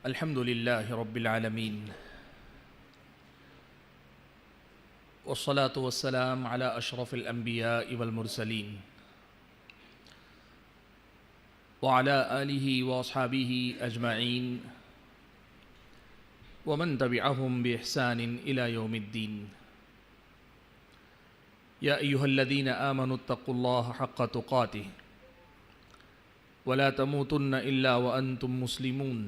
الحمد لله رب العالمين والصلاة والسلام على أشرف الأنبياء والمرسلين وعلى آله وأصحابه أجمعين ومن تبعهم بإحسان إلى يوم الدين. يا أيها الذين آمنوا اتقوا الله حق تقاته ولا تموتن إلا وأنتم مسلمون.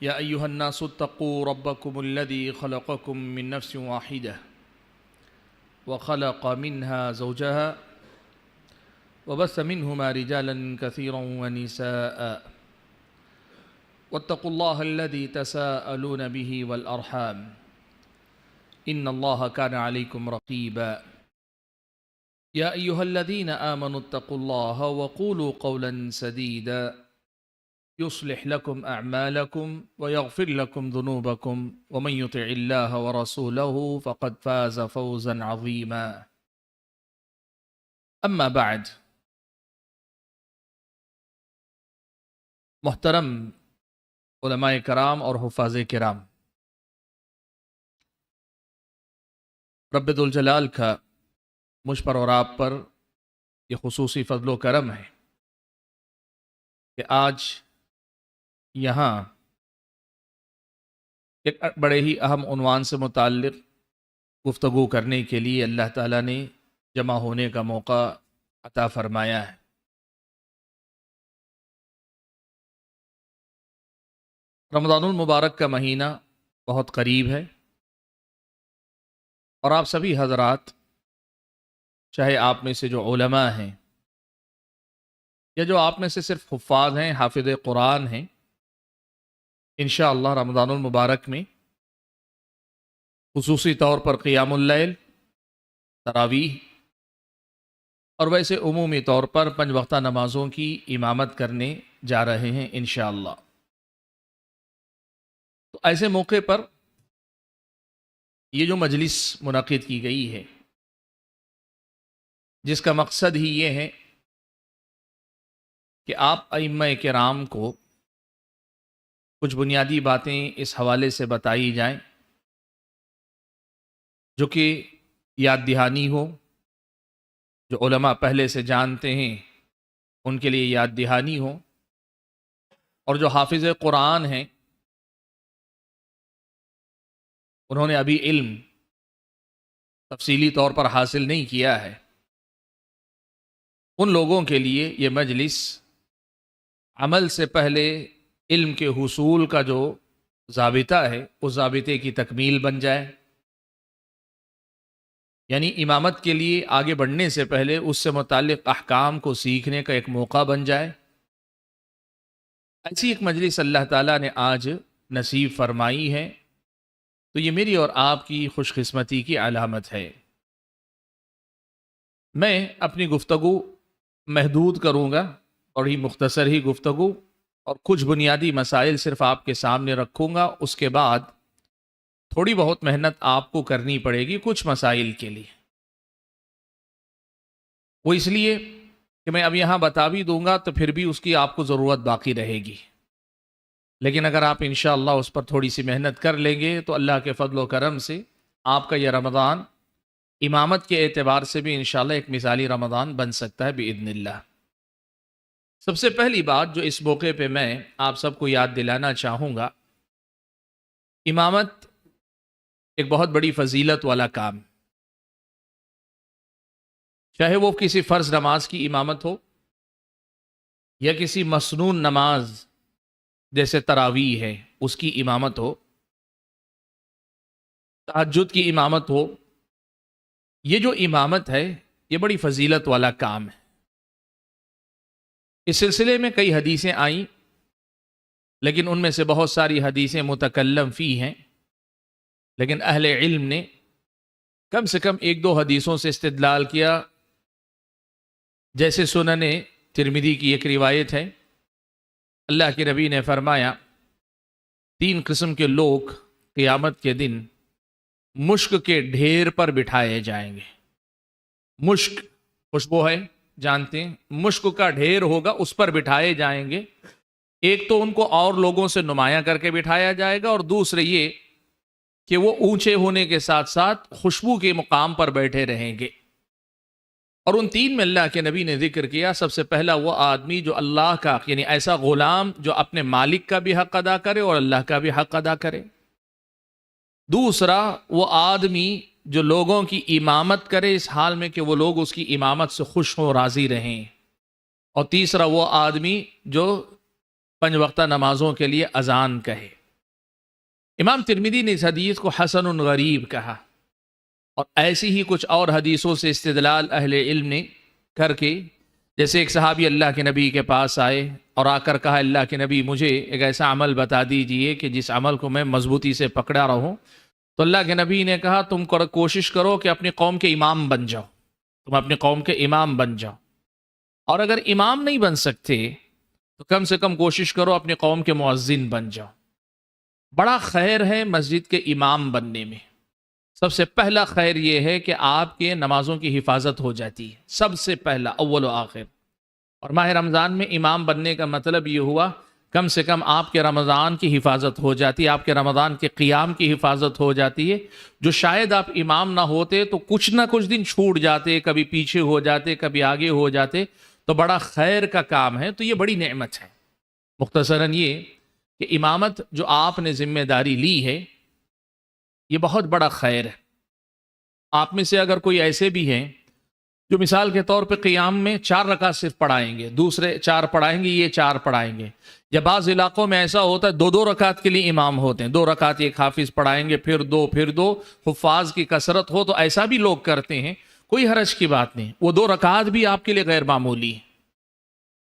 يا أيها الناس اتقوا ربكم الذي خلقكم من نفس واحدة وخلق منها زوجها وبث منهما رجالا كثيرا ونساء واتقوا الله الذي تساءلون به والأرحام إن الله كان عليكم رقيبا. يا أيها الذين آمنوا اتقوا الله وقولوا قولا سديدا يصلح لكم أعمالكم ويغفر لكم ذنوبكم ومن يطع الله ورسوله فقد فاز فوزا عظيما. أما بعد، محترم علماء کرام اور حفاظ کرام، رب ذوالجلال کا مجھ پر اور آپ پر یہ خصوصی فضل و کرم ہے کہ آج یہاں ایک بڑے ہی اہم عنوان سے متعلق گفتگو کرنے کے لیے اللہ تعالیٰ نے جمع ہونے کا موقع عطا فرمایا ہے۔ رمضان المبارک کا مہینہ بہت قریب ہے اور آپ سبھی حضرات، چاہے آپ میں سے جو علماء ہیں یا جو آپ میں سے صرف حفاظ ہیں، حافظ قرآن ہیں، انشاءاللہ رمضان المبارک میں خصوصی طور پر قیام اللیل، تراویح اور ویسے عمومی طور پر 5 وقتہ نمازوں کی امامت کرنے جا رہے ہیں انشاءاللہ۔ تو ایسے موقع پر یہ جو مجلس منعقد کی گئی ہے، جس کا مقصد ہی یہ ہے کہ آپ ائمہ کرام کو کچھ بنیادی باتیں اس حوالے سے بتائی جائیں جو کہ یاد دہانی ہو، جو علماء پہلے سے جانتے ہیں ان کے لیے یاد دہانی ہو، اور جو حافظ قرآن ہیں انہوں نے ابھی علم تفصیلی طور پر حاصل نہیں کیا ہے، ان لوگوں کے لیے یہ مجلس عمل سے پہلے علم کے حصول کا جو ضابطہ ہے اس ضابطے کی تکمیل بن جائے، یعنی امامت کے لیے آگے بڑھنے سے پہلے اس سے متعلق احکام کو سیکھنے کا ایک موقع بن جائے۔ ایسی ایک مجلس اللہ تعالیٰ نے آج نصیب فرمائی ہے، تو یہ میری اور آپ کی خوش قسمتی کی علامت ہے۔ میں اپنی گفتگو محدود کروں گا اور ہی مختصر ہی گفتگو، اور کچھ بنیادی مسائل صرف آپ کے سامنے رکھوں گا۔ اس کے بعد تھوڑی بہت محنت آپ کو کرنی پڑے گی کچھ مسائل کے لیے، وہ اس لیے کہ میں اب یہاں بتا بھی دوں گا تو پھر بھی اس کی آپ کو ضرورت باقی رہے گی، لیکن اگر آپ انشاءاللہ اس پر تھوڑی سی محنت کر لیں گے تو اللہ کے فضل و کرم سے آپ کا یہ رمضان امامت کے اعتبار سے بھی انشاءاللہ ایک مثالی رمضان بن سکتا ہے باذن اللہ۔ سب سے پہلی بات جو اس موقع پہ میں آپ سب کو یاد دلانا چاہوں گا، امامت ایک بہت بڑی فضیلت والا کام، چاہے وہ کسی فرض نماز کی امامت ہو یا کسی مسنون نماز جیسے تراویح ہے اس کی امامت ہو، تہجد کی امامت ہو، یہ جو امامت ہے یہ بڑی فضیلت والا کام ہے۔ اس سلسلے میں کئی حدیثیں آئیں، لیکن ان میں سے بہت ساری حدیثیں متکلم فی ہیں، لیکن اہل علم نے کم سے کم 1-2 حدیثوں سے استدلال کیا، جیسے سنن ترمذی کی ایک روایت ہے، اللہ کے نبی نے فرمایا 3 قسم کے لوگ قیامت کے دن مشک کے ڈھیر پر بٹھائے جائیں گے۔ مشک خوشبو ہے، جانتے ہیں، مشک کا ڈھیر ہوگا، اس پر بٹھائے جائیں گے۔ ایک تو ان کو اور لوگوں سے نمایاں کر کے بٹھایا جائے گا، اور دوسرے یہ کہ وہ اونچے ہونے کے ساتھ ساتھ خوشبو کے مقام پر بیٹھے رہیں گے۔ اور ان تین میں اللہ کے نبی نے ذکر کیا، سب سے پہلا وہ آدمی جو اللہ کا، یعنی ایسا غلام جو اپنے مالک کا بھی حق ادا کرے اور اللہ کا بھی حق ادا کرے۔ دوسرا وہ آدمی جو لوگوں کی امامت کرے اس حال میں کہ وہ لوگ اس کی امامت سے خوش ہوں، راضی رہیں۔ اور تیسرا وہ آدمی جو 5 وقتہ نمازوں کے لیے اذان کہے۔ امام ترمذی نے اس حدیث کو حسن غریب کہا، اور ایسی ہی کچھ اور حدیثوں سے استدلال اہل علم نے کر کے، جیسے ایک صحابی اللہ کے نبی کے پاس آئے اور آ کر کہا، اللہ کے نبی مجھے ایک ایسا عمل بتا دیجئے کہ جس عمل کو میں مضبوطی سے پکڑا رہوں۔ تو اللہ کے نبی نے کہا، تم کوشش کرو کہ اپنی قوم کے امام بن جاؤ، تم اپنی قوم کے امام بن جاؤ، اور اگر امام نہیں بن سکتے تو کم سے کم کوشش کرو اپنی قوم کے مؤذن بن جاؤ۔ بڑا خیر ہے مسجد کے امام بننے میں۔ سب سے پہلا خیر یہ ہے کہ آپ کے نمازوں کی حفاظت ہو جاتی ہے، سب سے پہلا، اول و آخر۔ اور ماہ رمضان میں امام بننے کا مطلب یہ ہوا کم سے کم آپ کے رمضان کی حفاظت ہو جاتی ہے، آپ کے رمضان کے قیام کی حفاظت ہو جاتی ہے، جو شاید آپ امام نہ ہوتے تو کچھ نہ کچھ دن چھوٹ جاتے، کبھی پیچھے ہو جاتے، کبھی آگے ہو جاتے، تو بڑا خیر کا کام ہے، تو یہ بڑی نعمت ہے۔ مختصراً یہ کہ امامت جو آپ نے ذمہ داری لی ہے، یہ بہت بڑا خیر ہے۔ آپ میں سے اگر کوئی ایسے بھی ہیں جو مثال کے طور پہ قیام میں 4 رکعت صرف پڑھائیں گے، دوسرے 4 پڑھائیں گے، یہ 4 پڑھائیں گے، یا بعض علاقوں میں ایسا ہوتا ہے 2 رکعت کے لیے امام ہوتے ہیں، 2 رکعت ایک حافظ پڑھائیں گے، پھر 2 حفاظ کی کثرت ہو تو ایسا بھی لوگ کرتے ہیں، کوئی حرج کی بات نہیں، وہ 2 رکعت بھی آپ کے لیے غیر معمولی ہیں،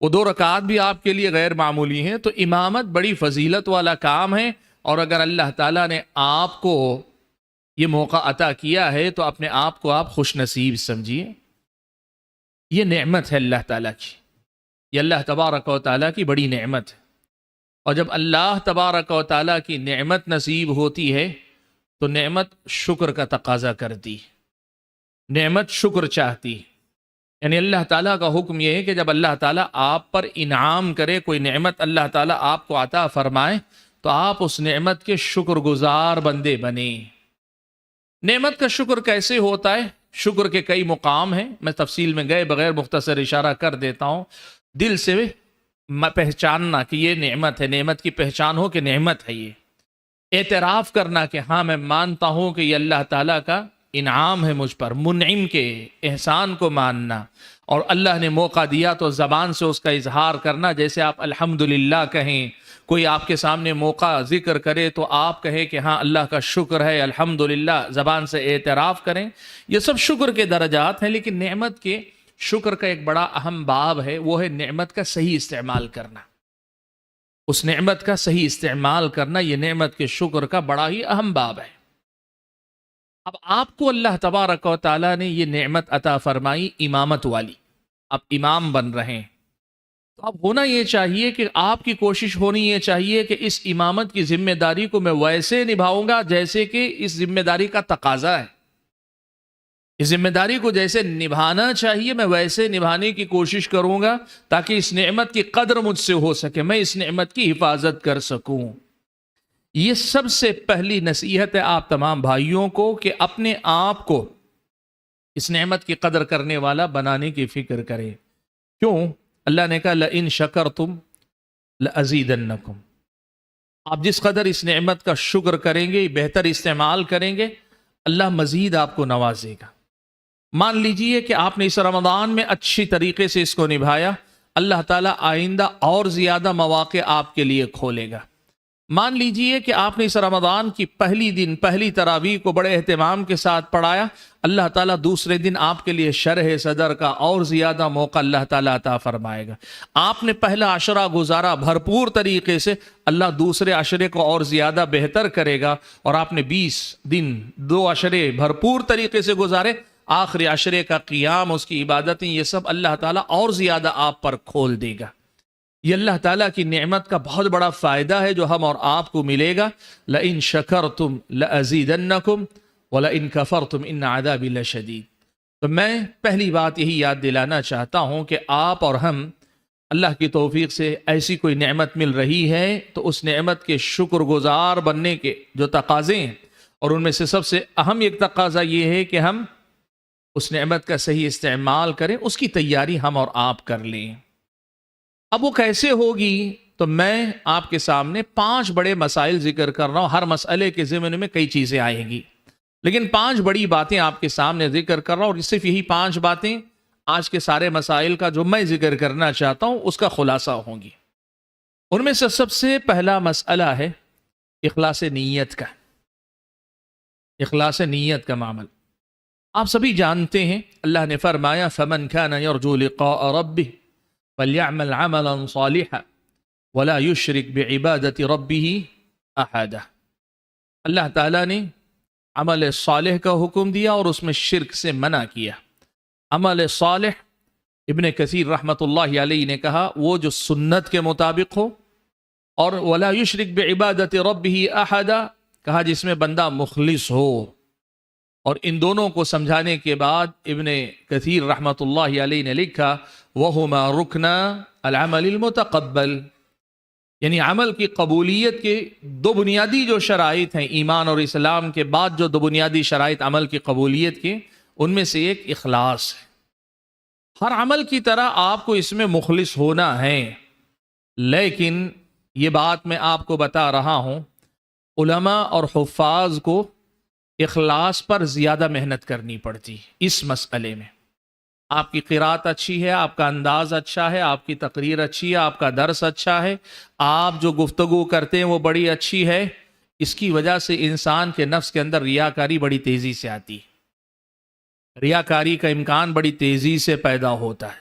وہ 2 رکعت بھی آپ کے لیے غیر معمولی ہیں۔ تو امامت بڑی فضیلت والا کام ہے، اور اگر اللہ تعالیٰ نے آپ کو یہ موقع عطا کیا ہے تو اپنے آپ کو آپ خوش نصیب سمجھیے۔ یہ نعمت ہے اللہ تعالیٰ کی، یہ اللہ تبارک و تعالیٰ کی بڑی نعمت ہے۔ اور جب اللہ تبارک و تعالیٰ کی نعمت نصیب ہوتی ہے تو نعمت شکر کا تقاضا کرتی ہے، نعمت شکر چاہتی ہے۔ یعنی اللہ تعالیٰ کا حکم یہ ہے کہ جب اللہ تعالیٰ آپ پر انعام کرے، کوئی نعمت اللہ تعالیٰ آپ کو عطا فرمائے، تو آپ اس نعمت کے شکر گزار بندے بنیں۔ نعمت کا شکر کیسے ہوتا ہے؟ شکر کے کئی مقام ہیں، میں تفصیل میں گئے بغیر مختصر اشارہ کر دیتا ہوں۔ دل سے پہچاننا کہ یہ نعمت ہے، نعمت کی پہچان ہو کہ نعمت ہے یہ، اعتراف کرنا کہ ہاں میں مانتا ہوں کہ یہ اللہ تعالیٰ کا انعام ہے مجھ پر، منعم کے احسان کو ماننا، اور اللہ نے موقع دیا تو زبان سے اس کا اظہار کرنا، جیسے آپ الحمدللہ کہیں، کوئی آپ کے سامنے موقع ذکر کرے تو آپ کہیں کہ ہاں اللہ کا شکر ہے، الحمدللہ، زبان سے اعتراف کریں۔ یہ سب شکر کے درجات ہیں، لیکن نعمت کے شکر کا ایک بڑا اہم باب ہے، وہ ہے نعمت کا صحیح استعمال کرنا۔ اس نعمت کا صحیح استعمال کرنا، یہ نعمت کے شکر کا بڑا ہی اہم باب ہے۔ اب آپ کو اللہ تبارک و تعالیٰ نے یہ نعمت عطا فرمائی امامت والی، آپ امام بن رہے ہیں، تو اب ہونا یہ چاہیے کہ آپ کی کوشش ہونی یہ چاہیے کہ اس امامت کی ذمہ داری کو میں ویسے نبھاؤں گا جیسے کہ اس ذمہ داری کا تقاضا ہے۔ اس ذمہ داری کو جیسے نبھانا چاہیے میں ویسے نبھانے کی کوشش کروں گا، تاکہ اس نعمت کی قدر مجھ سے ہو سکے، میں اس نعمت کی حفاظت کر سکوں۔ یہ سب سے پہلی نصیحت ہے آپ تمام بھائیوں کو کہ اپنے آپ کو اس نعمت کی قدر کرنے والا بنانے کی فکر کریں۔ کیوں؟ اللہ نے کہا لَإِن شَكَرْتُمْ لَأَزِيدَنَّكُمْ، آپ جس قدر اس نعمت کا شکر کریں گے، بہتر استعمال کریں گے، اللہ مزید آپ کو نوازے گا۔ مان لیجئے کہ آپ نے اس رمضان میں اچھی طریقے سے اس کو نبھایا، اللہ تعالیٰ آئندہ اور زیادہ مواقع آپ کے لیے کھولے گا۔ مان لیجئے کہ آپ نے اس رمضان کی پہلی تراویح کو بڑے اہتمام کے ساتھ پڑھایا، اللہ تعالیٰ دوسرے دن آپ کے لیے شرح صدر کا اور زیادہ موقع اللہ تعالیٰ عطا فرمائے گا۔ آپ نے پہلا عشرہ گزارا بھرپور طریقے سے، اللہ دوسرے عشرے کو اور زیادہ بہتر کرے گا، اور آپ نے 20 دن 2 عشرے بھرپور طریقے سے گزارے، آخری عشرے کا قیام، اس کی عبادتیں، یہ سب اللہ تعالیٰ اور زیادہ آپ پر کھول دے گا۔ یہ اللہ تعالیٰ کی نعمت کا بہت بڑا فائدہ ہے جو ہم اور آپ کو ملے گا۔ لَإِن شَكَرْتُمْ لَأَزِيدَنَّكُمْ وَلَإِن كَفَرْتُمْ إِنَّ عَذَابِي لَشَدِيدٌ۔ تو میں پہلی بات یہی یاد دلانا چاہتا ہوں کہ آپ اور ہم اللہ کی توفیق سے ایسی کوئی نعمت مل رہی ہے تو اس نعمت کے شکر گزار بننے کے جو تقاضے ہیں، اور ان میں سے سب سے اہم ایک تقاضا یہ ہے کہ ہم اس نعمت کا صحیح استعمال کریں، اس کی تیاری ہم اور آپ کر لیں۔ اب وہ کیسے ہوگی؟ تو میں آپ کے سامنے 5 بڑے مسائل ذکر کر رہا ہوں، ہر مسئلے کے ضمن میں کئی چیزیں آئیں گی، لیکن 5 بڑی باتیں آپ کے سامنے ذکر کر رہا ہوں، اور صرف یہی 5 باتیں آج کے سارے مسائل کا جو میں ذکر کرنا چاہتا ہوں اس کا خلاصہ ہوں گی۔ ان میں سے سب سے پہلا مسئلہ ہے اخلاص نیت کا، اخلاص نیت کا معاملہ۔ آپ سبھی جانتے ہیں اللہ نے فرمایا فَمَنْ كَانَ يَرْجُو لِقَاءَ رَبِّهِ فَلْيَعْمَلْ عَمَلًا صَالِحًا وَلَا يُشْرِكْ بِعِبَادَةِ رَبِّهِ أَحَدًا۔ اللہ تعالیٰ نے عمل صالح کا حکم دیا اور اس میں شرک سے منع کیا۔ عمل صالح، ابن کثیر رحمۃ اللہ علیہ نے کہا وہ جو سنت کے مطابق ہو، اور وَلَا يُشْرِكْ بِعِبَادَةِ رَبِّهِ أَحَدًا کہا جس میں بندہ مخلص ہو۔ اور ان دونوں کو سمجھانے کے بعد ابن کثیر رحمۃ اللہ علیہ نے لکھا وَهُمَا رُكْنَا الْعَمَلِ الْمُتَقَبَّلِ، یعنی عمل کی قبولیت کے 2 بنیادی جو شرائط ہیں، ایمان اور اسلام کے بعد جو 2 بنیادی شرائط عمل کی قبولیت کے، ان میں سے ایک اخلاص ہے۔ ہر عمل کی طرح آپ کو اس میں مخلص ہونا ہے، لیکن یہ بات میں آپ کو بتا رہا ہوں، علماء اور حفاظ کو اخلاص پر زیادہ محنت کرنی پڑتی اس مسئلے میں۔ آپ کی قرات اچھی ہے، آپ کا انداز اچھا ہے، آپ کی تقریر اچھی ہے، آپ کا درس اچھا ہے، آپ جو گفتگو کرتے ہیں وہ بڑی اچھی ہے، اس کی وجہ سے انسان کے نفس کے اندر ریاکاری بڑی تیزی سے آتی ہے، ریاکاری کا امکان بڑی تیزی سے پیدا ہوتا ہے۔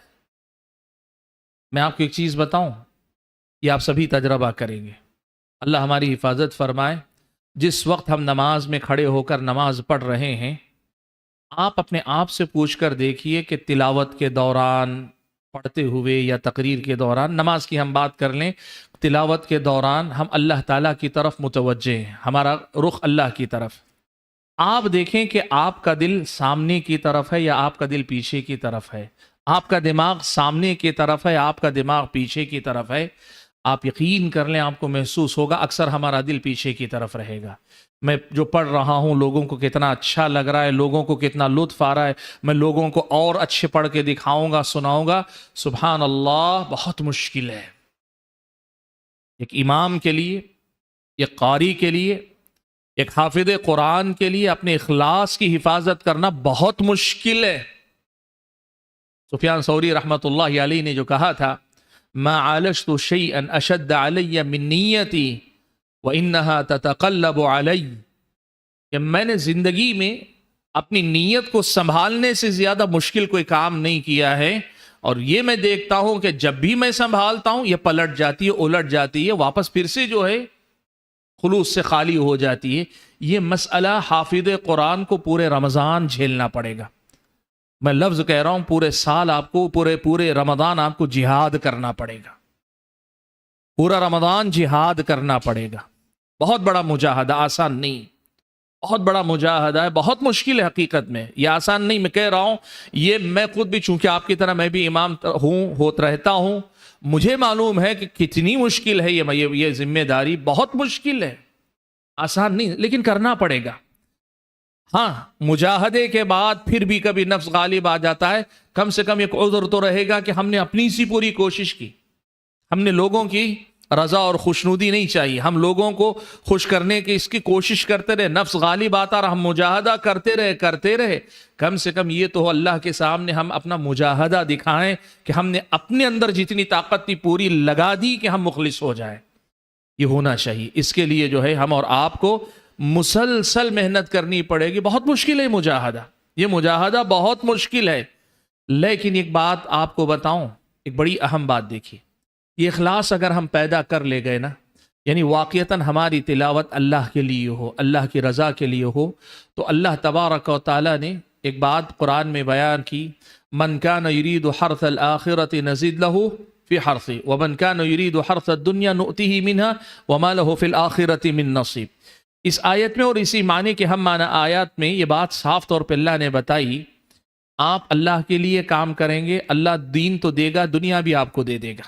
میں آپ کو ایک چیز بتاؤں، یہ آپ سبھی تجربہ کریں گے، اللہ ہماری حفاظت فرمائے۔ جس وقت ہم نماز میں کھڑے ہو کر نماز پڑھ رہے ہیں، آپ اپنے آپ سے پوچھ کر دیکھیے کہ تلاوت کے دوران، پڑھتے ہوئے یا تقریر کے دوران، نماز کی ہم بات کر لیں، تلاوت کے دوران ہم اللہ تعالیٰ کی طرف متوجہ ہیں، ہمارا رخ اللہ کی طرف۔ آپ دیکھیں کہ آپ کا دل سامنے کی طرف ہے یا آپ کا دل پیچھے کی طرف ہے، آپ کا دماغ سامنے کی طرف ہے، آپ کا دماغ پیچھے کی طرف ہے۔ آپ یقین کر لیں آپ کو محسوس ہوگا اکثر ہمارا دل پیچھے کی طرف رہے گا۔ میں جو پڑھ رہا ہوں لوگوں کو کتنا اچھا لگ رہا ہے، لوگوں کو کتنا لطف آ رہا ہے، میں لوگوں کو اور اچھے پڑھ کے دکھاؤں گا، سناؤں گا۔ سبحان اللہ، بہت مشکل ہے ایک امام کے لیے، ایک قاری کے لیے، ایک حافظ قرآن کے لیے اپنے اخلاص کی حفاظت کرنا بہت مشکل ہے۔ سفیان ثوری رحمۃ اللہ علیہ نے جو کہا تھا ما عالجت شيئا اشد علي من نیتی وانها تتقلب علی، کہ میں نے زندگی میں اپنی نیت کو سنبھالنے سے زیادہ مشکل کوئی کام نہیں کیا ہے، اور یہ میں دیکھتا ہوں کہ جب بھی میں سنبھالتا ہوں یہ پلٹ جاتی ہے، الٹ جاتی ہے، واپس پھر سے جو ہے خلوص سے خالی ہو جاتی ہے۔ یہ مسئلہ حافظ قرآن کو پورے رمضان جھیلنا پڑے گا۔ میں لفظ کہہ رہا ہوں، پورے سال آپ کو، پورے رمضان آپ کو جہاد کرنا پڑے گا، پورا رمضان جہاد کرنا پڑے گا۔ بہت بڑا مجاہدہ، آسان نہیں، بہت بڑا مجاہدہ ہے، بہت مشکل ہے حقیقت میں، یہ آسان نہیں۔ میں کہہ رہا ہوں، یہ میں خود بھی، چونکہ آپ کی طرح میں بھی امام رہتا ہوں، مجھے معلوم ہے کہ کتنی مشکل ہے یہ ذمہ داری، بہت مشکل ہے، آسان نہیں، لیکن کرنا پڑے گا۔ ہاں، مجاہدے کے بعد پھر بھی کبھی نفس غالب آ جاتا ہے، کم سے کم ایک عذر تو رہے گا کہ ہم نے اپنی سی پوری کوشش کی، ہم نے لوگوں کی رضا اور خوشنودی نہیں چاہیے، ہم لوگوں کو خوش کرنے کی اس کی کوشش کرتے رہے، نفس غالب آتا رہا، ہم مجاہدہ کرتے رہے، کم سے کم یہ تو ہو اللہ کے سامنے ہم اپنا مجاہدہ دکھائیں کہ ہم نے اپنے اندر جتنی طاقت تھی پوری لگا دی کہ ہم مخلص ہو جائیں۔ یہ ہونا چاہیے، اس کے لیے جو ہے ہم اور آپ کو مسلسل محنت کرنی پڑے گی۔ بہت مشکل ہے مجاہدہ، یہ مجاہدہ بہت مشکل ہے، لیکن ایک بات آپ کو بتاؤں، ایک بڑی اہم بات دیکھیے، یہ اخلاص اگر ہم پیدا کر لے گئے نا، یعنی واقعتاً ہماری تلاوت اللہ کے لیے ہو، اللہ کی رضا کے لیے ہو، تو اللہ تبارک و تعالیٰ نے ایک بات قرآن میں بیان کی، من کان یرید حرث الآخرۃ نزد لہ فی حرثہ ومن کان یرید حرث الدنیا نؤتہ منہا وما لہ فی الآخرۃ من نصیب۔ اس آیت میں اور اسی معنی کے ہم معنی آیات میں یہ بات صاف طور پہ اللہ نے بتائی آپ اللہ کے لیے کام کریں گے، اللہ دین تو دے گا، دنیا بھی آپ کو دے دے گا۔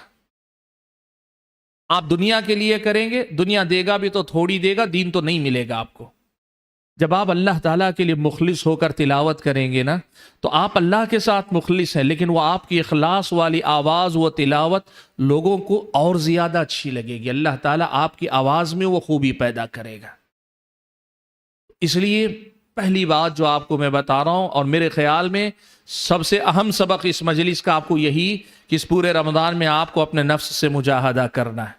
آپ دنیا کے لیے کریں گے، دنیا دے گا بھی تو تھوڑی دے گا، دین تو نہیں ملے گا آپ کو۔ جب آپ اللہ تعالیٰ کے لیے مخلص ہو کر تلاوت کریں گے نا، تو آپ اللہ کے ساتھ مخلص ہیں، لیکن وہ آپ کی اخلاص والی آواز، وہ تلاوت لوگوں کو اور زیادہ اچھی لگے گی۔ اللہ تعالیٰ آپ کی آواز میں وہ خوبی پیدا کرے گا۔ اس لیے پہلی بات جو آپ کو میں بتا رہا ہوں، اور میرے خیال میں سب سے اہم سبق اس مجلس کا آپ کو یہی کہ اس پورے رمضان میں آپ کو اپنے نفس سے مجاہدہ کرنا ہے،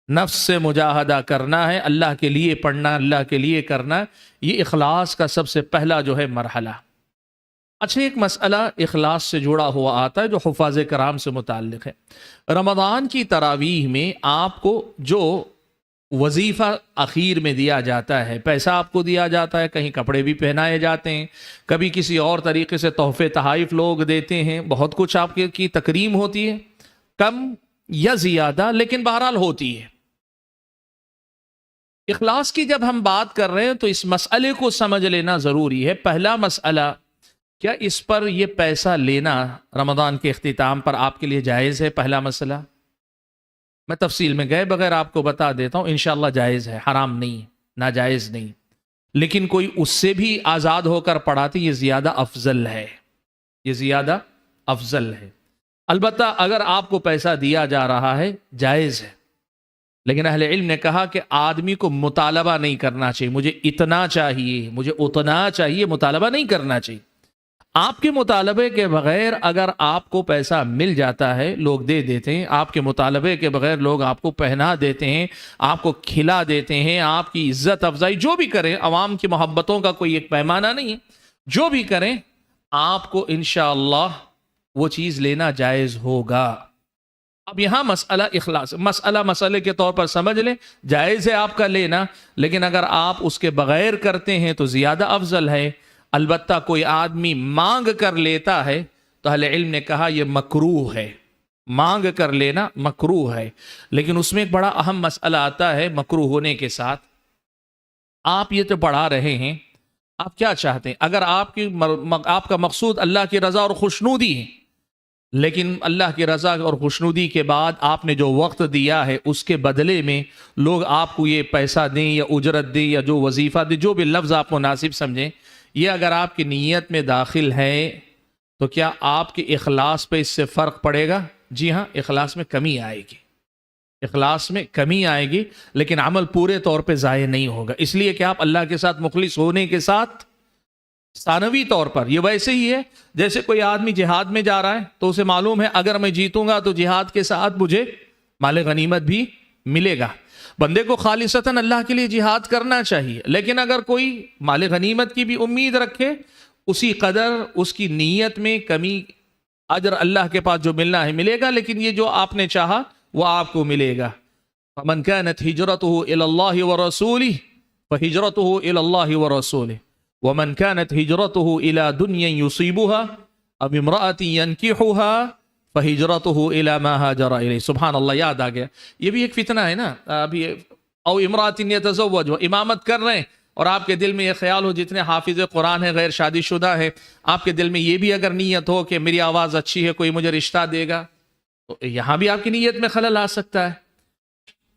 نفس سے مجاہدہ کرنا ہے، اللہ کے لیے پڑھنا، اللہ کے لیے کرنا۔ یہ اخلاص کا سب سے پہلا جو ہے مرحلہ۔ اچھا، ایک مسئلہ اخلاص سے جڑا ہوا آتا ہے جو حفاظ کرام سے متعلق ہے۔ رمضان کی تراویح میں آپ کو جو وظیفہ اخیر میں دیا جاتا ہے، پیسہ آپ کو دیا جاتا ہے، کہیں کپڑے بھی پہنائے جاتے ہیں، کبھی کسی اور طریقے سے تحفے تحائف لوگ دیتے ہیں، بہت کچھ آپ کی تکریم ہوتی ہے، کم یا زیادہ، لیکن بہرحال ہوتی ہے۔ اخلاص کی جب ہم بات کر رہے ہیں تو اس مسئلے کو سمجھ لینا ضروری ہے۔ پہلا مسئلہ، کیا اس پر یہ پیسہ لینا رمضان کے اختتام پر آپ کے لیے جائز ہے؟ پہلا مسئلہ میں تفصیل میں گئے بغیر آپ کو بتا دیتا ہوں، انشاءاللہ جائز ہے، حرام نہیں، ناجائز نہیں، لیکن کوئی اس سے بھی آزاد ہو کر پڑھاتے، یہ زیادہ افضل ہے، یہ زیادہ افضل ہے۔ البتہ اگر آپ کو پیسہ دیا جا رہا ہے جائز ہے، لیکن اہل علم نے کہا کہ آدمی کو مطالبہ نہیں کرنا چاہیے، مجھے اتنا چاہیے، مجھے اتنا چاہیے، مطالبہ نہیں کرنا چاہیے۔ آپ کے مطالبے کے بغیر اگر آپ کو پیسہ مل جاتا ہے، لوگ دے دیتے ہیں، آپ کے مطالبے کے بغیر لوگ آپ کو پہنا دیتے ہیں، آپ کو کھلا دیتے ہیں، آپ کی عزت افزائی جو بھی کریں، عوام کی محبتوں کا کوئی ایک پیمانہ نہیں ہے، جو بھی کریں آپ کو انشاءاللہ وہ چیز لینا جائز ہوگا۔ اب یہاں مسئلہ اخلاص، مسئلے کے طور پر سمجھ لیں، جائز ہے آپ کا لینا، لیکن اگر آپ اس کے بغیر کرتے ہیں تو زیادہ افضل ہے۔ البتہ کوئی آدمی مانگ کر لیتا ہے تو اہل علم نے کہا یہ مکروہ ہے، مانگ کر لینا مکروہ ہے، لیکن اس میں ایک بڑا اہم مسئلہ آتا ہے مکروہ ہونے کے ساتھ۔ آپ یہ تو پڑھا رہے ہیں، آپ کیا چاہتے ہیں؟ اگر آپ کا مقصود اللہ کی رضا اور خوشنودی ہے، لیکن اللہ کی رضا اور خوشنودی کے بعد آپ نے جو وقت دیا ہے اس کے بدلے میں لوگ آپ کو یہ پیسہ دیں یا اجرت دیں یا جو وظیفہ دیں، جو بھی لفظ آپ مناسب سمجھیں، یہ اگر آپ کی نیت میں داخل ہے تو کیا آپ کے اخلاص پہ اس سے فرق پڑے گا؟ جی ہاں، اخلاص میں کمی آئے گی، اخلاص میں کمی آئے گی، لیکن عمل پورے طور پہ ضائع نہیں ہوگا، اس لیے کہ آپ اللہ کے ساتھ مخلص ہونے کے ساتھ ثانوی طور پر یہ ویسے ہی ہے جیسے کوئی آدمی جہاد میں جا رہا ہے تو اسے معلوم ہے اگر میں جیتوں گا تو جہاد کے ساتھ مجھے مال غنیمت بھی ملے گا۔ بندے کو خالصتاً اللہ کے لیے جہاد کرنا چاہیے، لیکن اگر کوئی مال غنیمت کی بھی امید رکھے، اسی قدر اس کی نیت میں کمی، اجر اللہ کے پاس جو ملنا ہے ملے گا، لیکن یہ جو آپ نے چاہا وہ آپ کو ملے گا۔ فمن كانت هجرته الى الله ورسوله فهجرته الى الله ورسوله ومن كانت هجرته الى دنيا يصيبها او امرأة ينكحها فهجرته الى ما هاجر اليه۔ سبحان اللہ، یاد آ گیا، یہ بھی ایک فتنہ ہے نا ابھی۔ او امرأة يتزوج، امامت کر رہے ہیں اور آپ کے دل میں یہ خیال ہو، جتنے حافظ قرآن ہیں غیر شادی شدہ ہے، آپ کے دل میں یہ بھی اگر نیت ہو کہ میری آواز اچھی ہے، کوئی مجھے رشتہ دے گا، تو یہاں بھی آپ کی نیت میں خلل آ سکتا ہے۔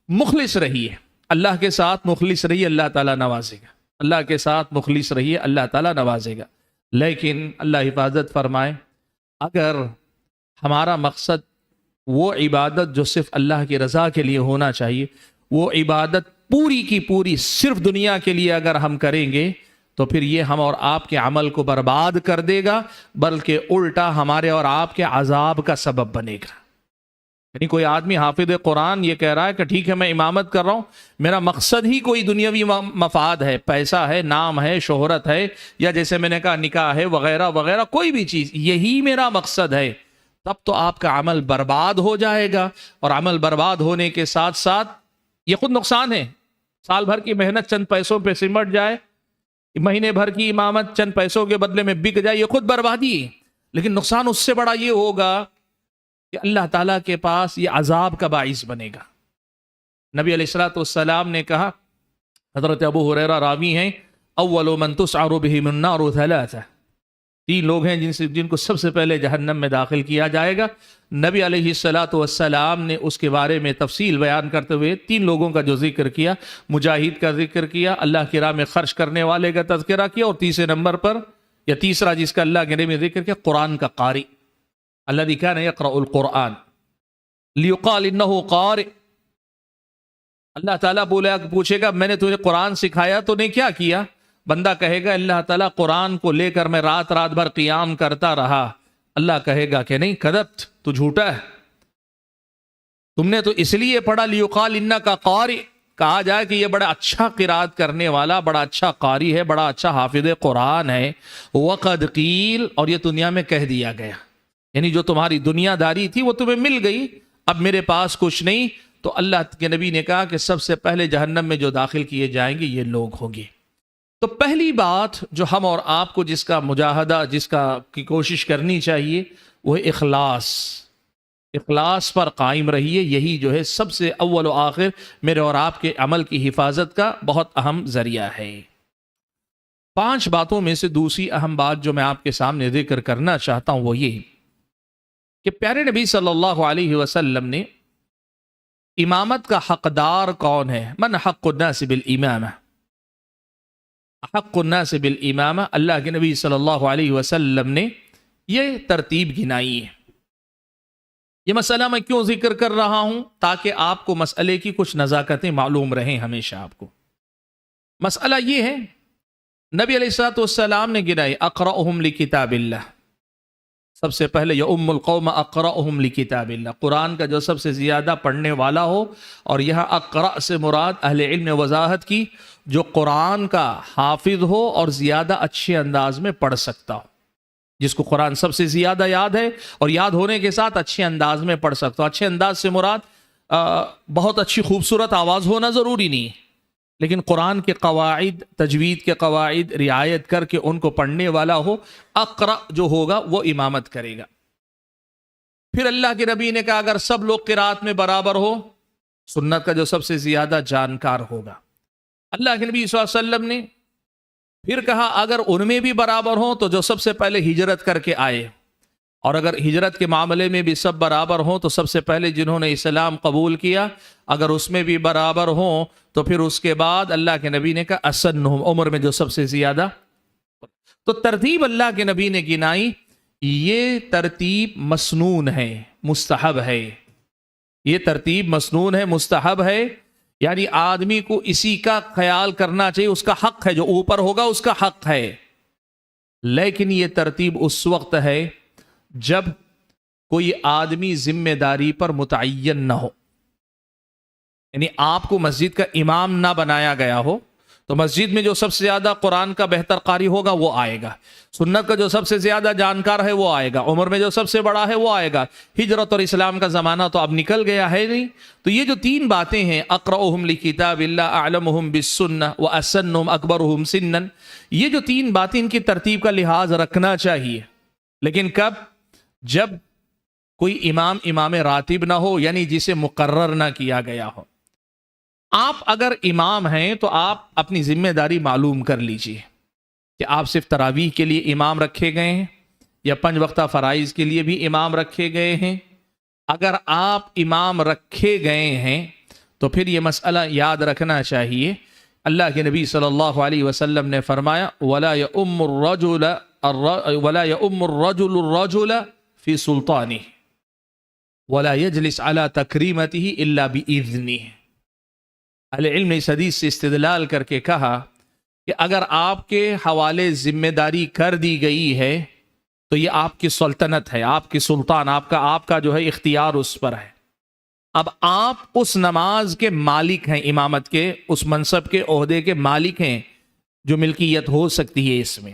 مخلص رہیے، اللہ کے ساتھ مخلص رہیے، اللہ تعالیٰ نوازے گا، اللہ کے ساتھ مخلص رہیے، اللہ تعالیٰ نوازے گا۔ لیکن اللہ حفاظت فرمائے، اگر ہمارا مقصد وہ عبادت جو صرف اللہ کی رضا کے لیے ہونا چاہیے، وہ عبادت پوری کی پوری صرف دنیا کے لیے اگر ہم کریں گے تو پھر یہ ہم اور آپ کے عمل کو برباد کر دے گا، بلکہ الٹا ہمارے اور آپ کے عذاب کا سبب بنے گا۔ یعنی کوئی آدمی حافظ قرآن یہ کہہ رہا ہے کہ ٹھیک ہے میں امامت کر رہا ہوں، میرا مقصد ہی کوئی دنیاوی مفاد ہے، پیسہ ہے، نام ہے، شہرت ہے، یا جیسے میں نے کہا نکاح ہے وغیرہ وغیرہ، کوئی بھی چیز، یہی میرا مقصد ہے، تب تو آپ کا عمل برباد ہو جائے گا، اور عمل برباد ہونے کے ساتھ ساتھ یہ خود نقصان ہے۔ سال بھر کی محنت چند پیسوں پہ سمٹ جائے، مہینے بھر کی امامت چند پیسوں کے بدلے میں بک جائے، یہ خود بربادی ہے۔ لیکن نقصان اس سے بڑا یہ ہوگا کہ اللہ تعالیٰ کے پاس یہ عذاب کا باعث بنے گا۔ نبی علیہ الصلوۃ والسلام نے کہا، حضرت ابو ہریرہ راوی ہیں، اول من تسعر بهم النار ثلاثہ، 3 لوگ ہیں جن کو سب سے پہلے جہنم میں داخل کیا جائے گا. نبی علیہ الصلاۃ والسلام نے اس کے بارے میں تفصیل بیان کرتے ہوئے 3 لوگوں کا جو ذکر کیا، مجاہد کا ذکر کیا، اللہ کی راہ میں خرچ کرنے والے کا تذکرہ کیا، اور تیسرے نمبر پر یا تیسرا جس کا اللہ کے نبی نے ذکر کیا، قرآن کا قاری، الذی کان یقرأ القرآن لیقال انہ قارئ. اللہ تعالیٰ پوچھے گا میں نے تجھے قرآن سکھایا تو نے کیا کیا؟ بندہ کہے گا اللہ تعالیٰ قرآن کو لے کر میں رات بھر قیام کرتا رہا. اللہ کہے گا کہ نہیں، کذبت، تو جھوٹا ہے، تم نے تو اس لیے پڑھا لیقال انک قارئ، کہا جائے کہ یہ بڑا اچھا قرات کرنے والا، بڑا اچھا قاری ہے، بڑا اچھا حافظ قرآن ہے. وقد قیل، اور یہ دنیا میں کہہ دیا گیا، یعنی جو تمہاری دنیا داری تھی وہ تمہیں مل گئی، اب میرے پاس کچھ نہیں. تو اللہ کے نبی نے کہا کہ سب سے پہلے جہنم میں جو داخل کیے جائیں گے یہ لوگ ہوں گے. تو پہلی بات جو ہم اور آپ کو جس کا مجاہدہ، جس کا کی کوشش کرنی چاہیے، وہ ہے اخلاص. اخلاص پر قائم رہیے، یہی جو ہے سب سے اول و آخر میرے اور آپ کے عمل کی حفاظت کا بہت اہم ذریعہ ہے. 5 باتوں میں سے دوسری اہم بات جو میں آپ کے سامنے ذکر کرنا چاہتا ہوں وہ یہ کہ پیارے نبی صلی اللہ علیہ وسلم نے امامت کا حقدار کون ہے، من حق الناس بالامامہ، حق الناس بالامامہ، اللہ کے نبی صلی اللہ علیہ وسلم نے یہ ترتیب گنائی ہے. یہ مسئلہ میں کیوں ذکر کر رہا ہوں؟ تاکہ آپ کو مسئلے کی کچھ نزاکتیں معلوم رہیں ہمیشہ آپ کو. مسئلہ یہ ہے، نبی علیہ الصلوۃ والسلام نے گنائی اقرأہم لکتاب اللہ، سب سے پہلے یؤم القوم اقرأہم لکتاب اللہ، قرآن کا جو سب سے زیادہ پڑھنے والا ہو. اور یہاں اقرأ سے مراد اہل علم نے وضاحت کی جو قرآن کا حافظ ہو اور زیادہ اچھے انداز میں پڑھ سکتا ہو، جس کو قرآن سب سے زیادہ یاد ہے اور یاد ہونے کے ساتھ اچھے انداز میں پڑھ سکتا ہو. اچھے انداز سے مراد بہت اچھی خوبصورت آواز ہونا ضروری نہیں ہے، لیکن قرآن کے قواعد، تجوید کے قواعد رعایت کر کے ان کو پڑھنے والا ہو. اقرأ جو ہوگا وہ امامت کرے گا. پھر اللہ کے نبی نے کہا اگر سب لوگ قرات میں برابر ہو، سنت کا جو سب سے زیادہ جانکار ہوگا. اللہ کے نبی صلی اللہ علیہ وسلم نے پھر کہا اگر ان میں بھی برابر ہوں تو جو سب سے پہلے ہجرت کر کے آئے، اور اگر ہجرت کے معاملے میں بھی سب برابر ہوں تو سب سے پہلے جنہوں نے اسلام قبول کیا اگر اس میں بھی برابر ہوں تو پھر اس کے بعد اللہ کے نبی نے کہا اسنہم، عمر میں جو سب سے زیادہ. تو ترتیب اللہ کے نبی نے گنائی، یہ ترتیب مسنون ہے، مستحب ہے. یہ ترتیب مسنون ہے، مستحب ہے، یعنی آدمی کو اسی کا خیال کرنا چاہیے، اس کا حق ہے، جو اوپر ہوگا اس کا حق ہے. لیکن یہ ترتیب اس وقت ہے جب کوئی آدمی ذمہ داری پر متعین نہ ہو، یعنی آپ کو مسجد کا امام نہ بنایا گیا ہو تو مسجد میں جو سب سے زیادہ قرآن کا بہتر قاری ہوگا وہ آئے گا، سنت کا جو سب سے زیادہ جانکار ہے وہ آئے گا، عمر میں جو سب سے بڑا ہے وہ آئے گا. ہجرت اور اسلام کا زمانہ تو اب نکل گیا ہے نہیں. تو یہ جو 3 باتیں ہیں، اقرأہم لکتاب اللہ، اعلمہم بالسنہ، واسنہم اکبرہم سنا، یہ جو 3 باتیں ان کی ترتیب کا لحاظ رکھنا چاہیے. لیکن کب؟ جب کوئی امام راتب نہ ہو، یعنی جسے مقرر نہ کیا گیا ہو. آپ اگر امام ہیں تو آپ اپنی ذمہ داری معلوم کر لیجئے کہ آپ صرف تراویح کے لیے امام رکھے گئے ہیں یا 5 وقتہ فرائض کے لیے بھی امام رکھے گئے ہیں. اگر آپ امام رکھے گئے ہیں تو پھر یہ مسئلہ یاد رکھنا چاہیے، اللہ کے نبی صلی اللہ علیہ وسلم نے فرمایا وَلَا يَؤُمُّ الرَّجُلُ الرَّجُلَ فِي سُلْطَانِهِ وَلَا يَجْلِسْ عَلَى تَكْرِيمَتِهِ إِلَّا بِإِذْنِهِ. اہل علم نے اس حدیث سے استدلال کر کے کہا کہ اگر آپ کے حوالے ذمہ داری کر دی گئی ہے تو یہ آپ کی سلطنت ہے، آپ کی سلطان، آپ کا جو ہے اختیار اس پر ہے. اب آپ اس نماز کے مالک ہیں، امامت کے اس منصب کے عہدے کے مالک ہیں جو ملکیت ہو سکتی ہے اس میں.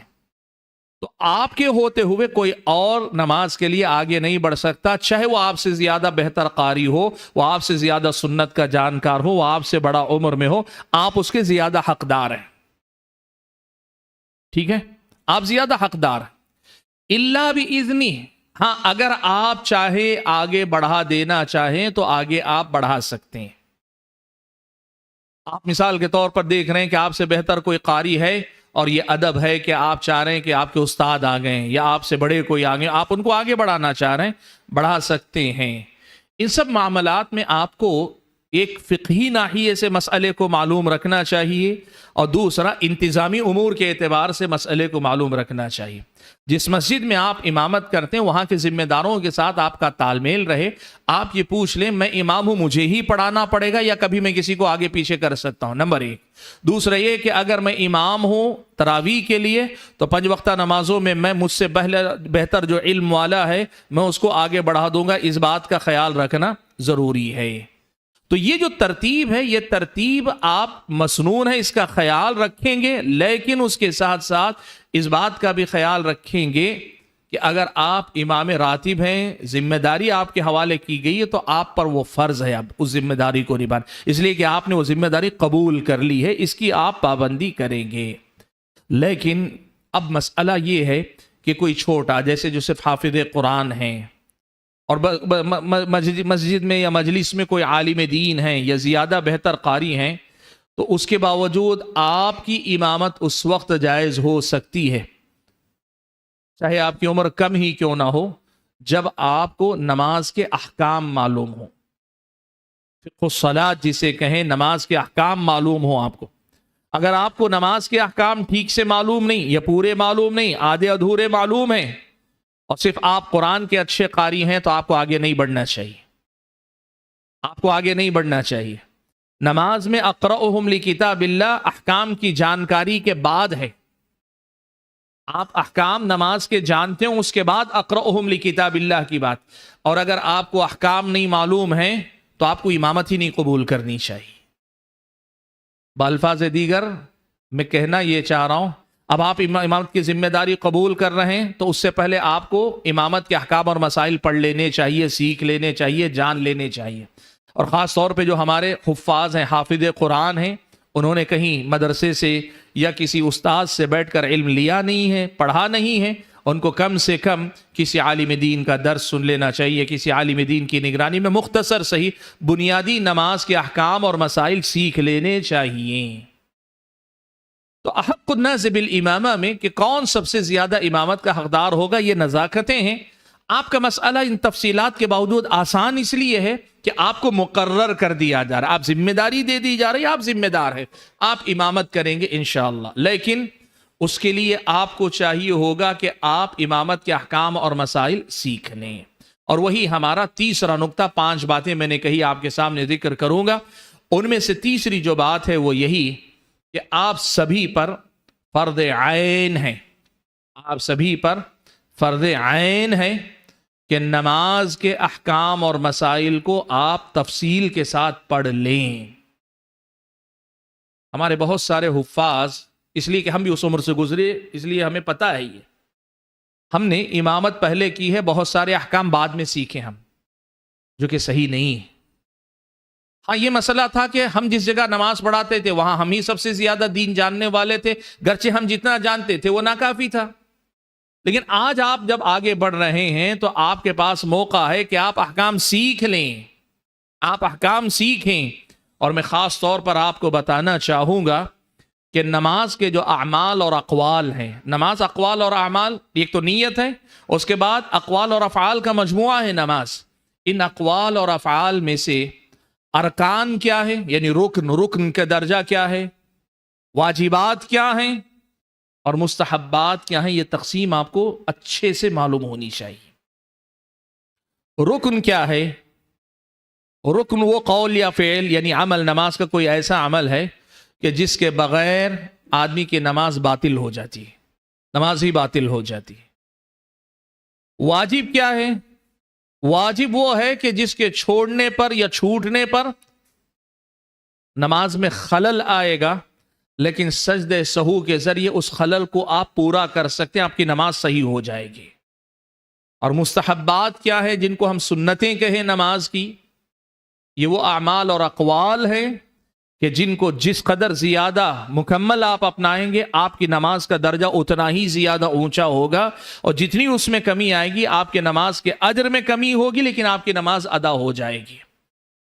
تو آپ کے ہوتے ہوئے کوئی اور نماز کے لیے آگے نہیں بڑھ سکتا، چاہے وہ آپ سے زیادہ بہتر قاری ہو، وہ آپ سے زیادہ سنت کا جانکار ہو، وہ آپ سے بڑا عمر میں ہو، آپ اس کے زیادہ حقدار ہیں. ٹھیک ہے، آپ زیادہ حقدار ہیں. الا باذنہ، ہاں اگر آپ چاہے آگے بڑھا دینا چاہیں تو آگے آپ بڑھا سکتے ہیں. آپ مثال کے طور پر دیکھ رہے ہیں کہ آپ سے بہتر کوئی قاری ہے اور یہ ادب ہے کہ آپ چاہ رہے ہیں کہ آپ کے استاد آ گئے ہیں یا آپ سے بڑے کوئی آ گئے، آپ ان کو آگے بڑھانا چاہ رہے ہیں، بڑھا سکتے ہیں۔ ان سب معاملات میں آپ کو ایک فقہی ناحیے سے مسئلے کو معلوم رکھنا چاہیے، اور دوسرا انتظامی امور کے اعتبار سے مسئلے کو معلوم رکھنا چاہیے۔ جس مسجد میں آپ امامت کرتے ہیں وہاں کے ذمہ داروں کے ساتھ آپ کا تال میل رہے۔ آپ یہ پوچھ لیں میں امام ہوں، مجھے ہی پڑھانا پڑے گا یا کبھی میں کسی کو آگے پیچھے کر سکتا ہوں، نمبر ایک۔ دوسرا یہ کہ اگر میں امام ہوں تراویح کے لیے تو 5 وقتہ نمازوں میں مجھ سے بہتر جو علم والا ہے میں اس کو آگے بڑھا دوں گا، اس بات کا خیال رکھنا ضروری ہے۔ تو یہ جو ترتیب ہے یہ ترتیب آپ مسنون ہے، اس کا خیال رکھیں گے، لیکن اس کے ساتھ ساتھ اس بات کا بھی خیال رکھیں گے کہ اگر آپ امام راتب ہیں، ذمہ داری آپ کے حوالے کی گئی ہے تو آپ پر وہ فرض ہے اب اس ذمہ داری کو نبھانا، اس لیے کہ آپ نے وہ ذمہ داری قبول کر لی ہے، اس کی آپ پابندی کریں گے۔ لیکن اب مسئلہ یہ ہے کہ کوئی چھوٹا جیسے جو صرف حافظ قرآن ہیں اور مسجد میں یا مجلس میں کوئی عالم دین ہیں یا زیادہ بہتر قاری ہیں، تو اس کے باوجود آپ کی امامت اس وقت جائز ہو سکتی ہے، چاہے آپ کی عمر کم ہی کیوں نہ ہو، جب آپ کو نماز کے احکام معلوم ہو۔ فقہ الصلاۃ جسے کہیں، نماز کے احکام معلوم ہو آپ کو۔ اگر آپ کو نماز کے احکام ٹھیک سے معلوم نہیں یا پورے معلوم نہیں، آدھے ادھورے معلوم ہیں، اور صرف آپ قرآن کے اچھے قاری ہیں، تو آپ کو آگے نہیں بڑھنا چاہیے، آپ کو آگے نہیں بڑھنا چاہیے۔ نماز میں اقرؤہم لکتاب اللہ احکام کی جانکاری کے بعد ہے، آپ احکام نماز کے جانتے ہوں، اس کے بعد اقرؤہم لکتاب اللہ کی بات۔ اور اگر آپ کو احکام نہیں معلوم ہیں تو آپ کو امامت ہی نہیں قبول کرنی چاہیے۔ بالفاظ دیگر میں کہنا یہ چاہ رہا ہوں، اب آپ امامت کی ذمہ داری قبول کر رہے ہیں تو اس سے پہلے آپ کو امامت کے احکام اور مسائل پڑھ لینے چاہیے، سیکھ لینے چاہیے، جان لینے چاہیے۔ اور خاص طور پہ جو ہمارے حفاظ ہیں، حافظ قرآن ہیں، انہوں نے کہیں مدرسے سے یا کسی استاد سے بیٹھ کر علم لیا نہیں ہے، پڑھا نہیں ہے، ان کو کم سے کم کسی عالم دین کا درس سن لینا چاہیے، کسی عالم دین کی نگرانی میں مختصر صحیح بنیادی نماز کے احکام اور مسائل سیکھ لینے چاہیے۔ تو احق الناس بالامامہ میں کہ کون سب سے زیادہ امامت کا حقدار ہوگا، یہ نزاکتیں ہیں۔ آپ کا مسئلہ ان تفصیلات کے باوجود آسان اس لیے ہے کہ آپ کو مقرر کر دیا جا رہا ہے، آپ ذمہ داری دے دی جا رہی ہے، آپ ذمہ دار ہیں، آپ امامت کریں گے انشاءاللہ۔ لیکن اس کے لیے آپ کو چاہیے ہوگا کہ آپ امامت کے احکام اور مسائل سیکھ لیں، اور وہی ہمارا تیسرا نقطہ۔ 5 باتیں میں نے کہی، آپ کے سامنے ذکر کروں گا۔ ان میں سے تیسری جو بات ہے وہ یہی کہ آپ سبھی پر فرض عین ہے، آپ سبھی پر فرض عین ہے کہ نماز کے احکام اور مسائل کو آپ تفصیل کے ساتھ پڑھ لیں۔ ہمارے بہت سارے حفاظ، اس لیے کہ ہم بھی اس عمر سے گزرے، اس لیے ہمیں پتہ ہے، یہ ہم نے امامت پہلے کی ہے، بہت سارے احکام بعد میں سیکھے ہم، جو کہ صحیح نہیں ہے۔ ہاں یہ مسئلہ تھا کہ ہم جس جگہ نماز پڑھاتے تھے وہاں ہم ہی سب سے زیادہ دین جاننے والے تھے، گرچہ ہم جتنا جانتے تھے وہ ناکافی تھا۔ لیکن آج آپ جب آگے بڑھ رہے ہیں تو آپ کے پاس موقع ہے کہ آپ احکام سیکھ لیں، آپ احکام سیکھیں۔ اور میں خاص طور پر آپ کو بتانا چاہوں گا کہ نماز کے جو اعمال اور اقوال ہیں، نماز اقوال اور اعمال، ایک تو نیت ہے، اس کے بعد اقوال اور افعال کا مجموعہ ہے نماز۔ ان اقوال اور افعال میں سے ارکان کیا ہے، یعنی رکن کا درجہ کیا ہے، واجبات کیا ہیں اور مستحبات کیا ہیں، یہ تقسیم آپ کو اچھے سے معلوم ہونی چاہیے۔ رکن کیا ہے؟ رکن وہ قول یا فعل یعنی عمل، نماز کا کوئی ایسا عمل ہے کہ جس کے بغیر آدمی کی نماز باطل ہو جاتی ہے، نماز ہی باطل ہو جاتی ہے۔ واجب کیا ہے؟ واجب وہ ہے کہ جس کے چھوڑنے پر یا چھوٹنے پر نماز میں خلل آئے گا، لیکن سجدہ سہو کے ذریعے اس خلل کو آپ پورا کر سکتے ہیں، آپ کی نماز صحیح ہو جائے گی۔ اور مستحبات کیا ہے، جن کو ہم سنتیں کہیں نماز کی، یہ وہ اعمال اور اقوال ہیں کہ جن کو جس قدر زیادہ مکمل آپ اپنائیں گے، آپ کی نماز کا درجہ اتنا ہی زیادہ اونچا ہوگا، اور جتنی اس میں کمی آئے گی آپ کے نماز کے اجر میں کمی ہوگی، لیکن آپ کی نماز ادا ہو جائے گی۔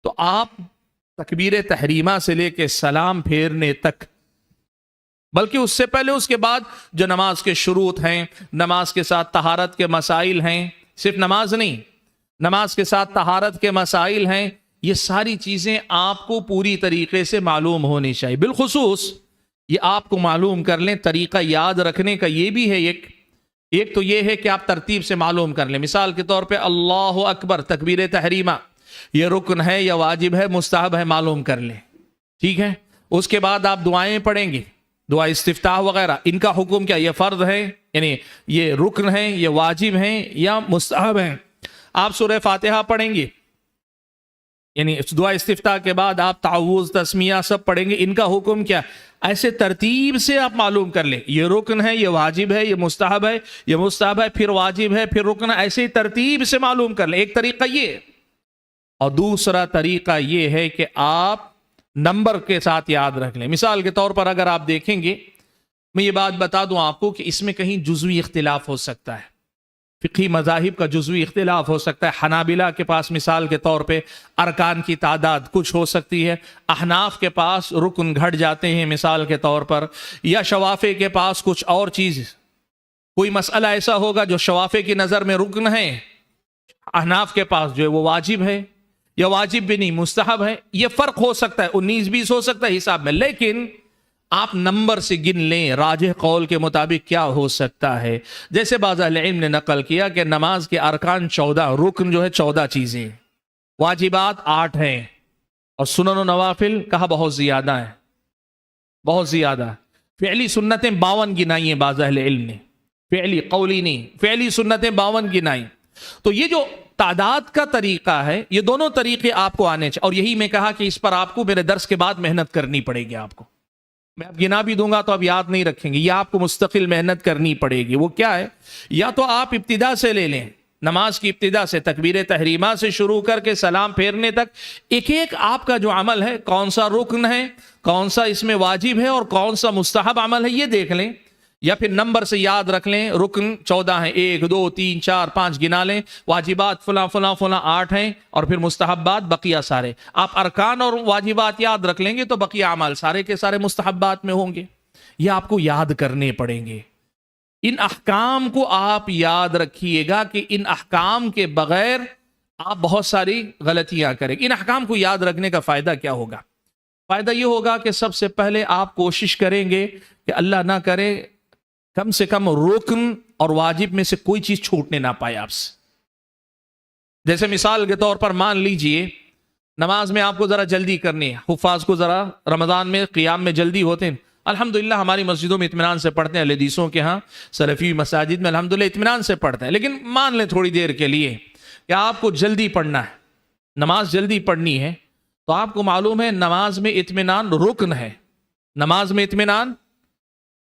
تو آپ تکبیر تحریمہ سے لے کے سلام پھیرنے تک بلکہ اس سے پہلے اس کے بعد جو نماز کے شروط ہیں، نماز کے ساتھ طہارت کے مسائل ہیں، صرف نماز نہیں، نماز کے ساتھ طہارت کے مسائل ہیں، یہ ساری چیزیں آپ کو پوری طریقے سے معلوم ہونی چاہیے۔ بالخصوص یہ آپ کو معلوم کر لیں، طریقہ یاد رکھنے کا یہ بھی ہے، ایک تو یہ ہے کہ آپ ترتیب سے معلوم کر لیں۔ مثال کے طور پہ اللہ اکبر، تکبیر تحریمہ، یہ رکن ہے یا واجب ہے، مستحب ہے، معلوم کر لیں، ٹھیک ہے۔ اس کے بعد آپ دعائیں پڑھیں گے، دعا استفتاح وغیرہ، ان کا حکم کیا، یہ فرض ہے، یعنی یہ رکن ہے، یہ واجب ہیں یا مستحب ہیں۔ آپ سورہ فاتحہ پڑھیں گے، یعنی دعا استفتاح کے بعد آپ تعوذ، تسمیہ سب پڑھیں گے، ان کا حکم کیا، ایسے ترتیب سے آپ معلوم کر لیں، یہ رکن ہے، یہ واجب ہے، یہ مستحب ہے، یہ مستحب ہے، پھر واجب ہے، پھر رکن ہے، ایسے ترتیب سے معلوم کر لیں۔ ایک طریقہ یہ ہے، اور دوسرا طریقہ یہ ہے کہ آپ نمبر کے ساتھ یاد رکھ لیں۔ مثال کے طور پر اگر آپ دیکھیں گے، میں یہ بات بتا دوں آپ کو کہ اس میں کہیں جزوی اختلاف ہو سکتا ہے، فقہی مذاہب کا جزوی اختلاف ہو سکتا ہے۔ حنابلہ کے پاس مثال کے طور پہ ارکان کی تعداد کچھ ہو سکتی ہے، احناف کے پاس رکن گھٹ جاتے ہیں مثال کے طور پر، یا شوافی کے پاس کچھ اور چیز، کوئی مسئلہ ایسا ہوگا جو شوافی کی نظر میں رکن ہے، احناف کے پاس جو ہے وہ واجب ہے، یا واجب بھی نہیں مستحب ہے۔ یہ فرق ہو سکتا ہے، 19-20 ہو سکتا ہے حساب میں، لیکن آپ نمبر سے گن لیں راجح قول کے مطابق کیا ہو سکتا ہے۔ جیسے بعض اہل علم نے نقل کیا کہ نماز کے ارکان 14، رکن جو ہے 14 چیزیں، واجبات 8 ہیں، اور سنن و نوافل کہا بہت زیادہ ہے، بہت زیادہ۔ فعلی سنتیں 52 گنائی ہیں بعض اہل علم نے، فعلی، قولی نہیں، فعلی سنتیں 52 گنائی۔ تو یہ جو تعداد کا طریقہ ہے، یہ دونوں طریقے آپ کو آنے چاہیے، اور یہی میں کہا کہ اس پر آپ کو میرے درس کے بعد محنت کرنی پڑے گی۔ آپ کو میں اب گنا بھی دوں گا تو اب یاد نہیں رکھیں گے، یہ آپ کو مستقل محنت کرنی پڑے گی۔ وہ کیا ہے، یا تو آپ ابتدا سے لے لیں، نماز کی ابتدا سے تکبیر تحریمہ سے شروع کر کے سلام پھیرنے تک ایک ایک آپ کا جو عمل ہے، کون سا رکن ہے، کون سا اس میں واجب ہے، اور کون سا مستحب عمل ہے، یہ دیکھ لیں، یا پھر نمبر سے یاد رکھ لیں۔ رکن 14 ہیں، 1 2 3 4 5 گنا لیں، واجبات فلاں فلاں فلاں 8 ہیں، اور پھر مستحبات بقیہ سارے۔ آپ ارکان اور واجبات یاد رکھ لیں گے تو بقیہ اعمال سارے کے سارے مستحبات میں ہوں گے، یہ آپ کو یاد کرنے پڑیں گے۔ ان احکام کو آپ یاد رکھیے گا کہ ان احکام کے بغیر آپ بہت ساری غلطیاں کریں گے۔ ان احکام کو یاد رکھنے کا فائدہ کیا ہوگا؟ فائدہ یہ ہوگا کہ سب سے پہلے آپ کوشش کریں گے کہ اللہ نہ کرے کم سے کم رکن اور واجب میں سے کوئی چیز چھوٹنے نہ پائے آپ سے۔ جیسے مثال کے طور پر مان لیجئے نماز میں آپ کو ذرا جلدی کرنی ہے، حفاظ کو ذرا رمضان میں قیام میں جلدی ہوتے ہیں، الحمدللہ ہماری مسجدوں میں اطمینان سے پڑھتے ہیں، اہل حدیثوں کے ہاں سلفی مساجد میں الحمدللہ اطمینان سے پڑھتے ہیں، لیکن مان لیں تھوڑی دیر کے لیے کہ آپ کو جلدی پڑھنا ہے، نماز جلدی پڑھنی ہے، تو آپ کو معلوم ہے نماز میں اطمینان رکن ہے، نماز میں اطمینان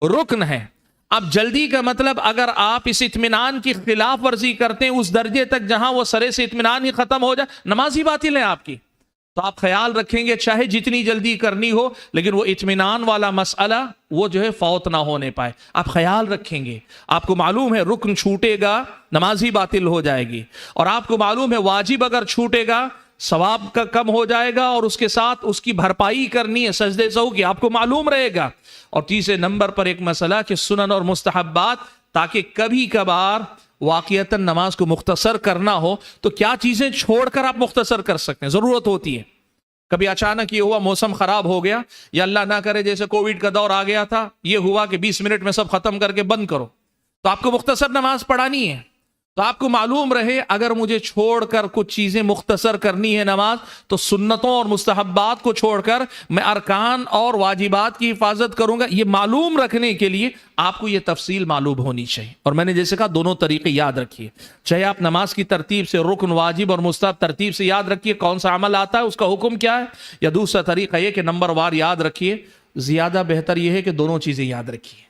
رکن ہے۔ اب جلدی کا مطلب اگر آپ اس اطمینان کی خلاف ورزی کرتے ہیں اس درجے تک جہاں وہ سرے سے اطمینان ہی ختم ہو جائے، نماز ہی باطل ہے آپ کی۔ تو آپ خیال رکھیں گے چاہے جتنی جلدی کرنی ہو، لیکن وہ اطمینان والا مسئلہ وہ جو ہے فوت نہ ہونے پائے، آپ خیال رکھیں گے۔ آپ کو معلوم ہے رکن چھوٹے گا نماز ہی باطل ہو جائے گی، اور آپ کو معلوم ہے واجب اگر چھوٹے گا ثواب کا کم ہو جائے گا، اور اس کے ساتھ اس کی بھرپائی کرنی ہے سجدے سہو کی، آپ کو معلوم رہے گا۔ اور تیسرے نمبر پر ایک مسئلہ کہ سنن اور مستحبات، تاکہ کبھی کبھار واقعتاً نماز کو مختصر کرنا ہو تو کیا چیزیں چھوڑ کر آپ مختصر کر سکتے ہیں، ضرورت ہوتی ہے۔ کبھی اچانک یہ ہوا موسم خراب ہو گیا، یا اللہ نہ کرے جیسے کووڈ کا دور آ گیا تھا، یہ ہوا کہ 20 منٹ میں سب ختم کر کے بند کرو، تو آپ کو مختصر نماز پڑھانی ہے۔ تو آپ کو معلوم رہے اگر مجھے چھوڑ کر کچھ چیزیں مختصر کرنی ہے نماز، تو سنتوں اور مستحبات کو چھوڑ کر میں ارکان اور واجبات کی حفاظت کروں گا۔ یہ معلوم رکھنے کے لیے آپ کو یہ تفصیل معلوم ہونی چاہیے، اور میں نے جیسے کہا دونوں طریقے یاد رکھیے، چاہے آپ نماز کی ترتیب سے رکن، واجب اور مستحب ترتیب سے یاد رکھیے کون سا عمل آتا ہے، اس کا حکم کیا ہے، یا دوسرا طریقہ یہ کہ نمبر وار یاد رکھیے۔ زیادہ بہتر یہ ہے کہ دونوں چیزیں یاد رکھیے،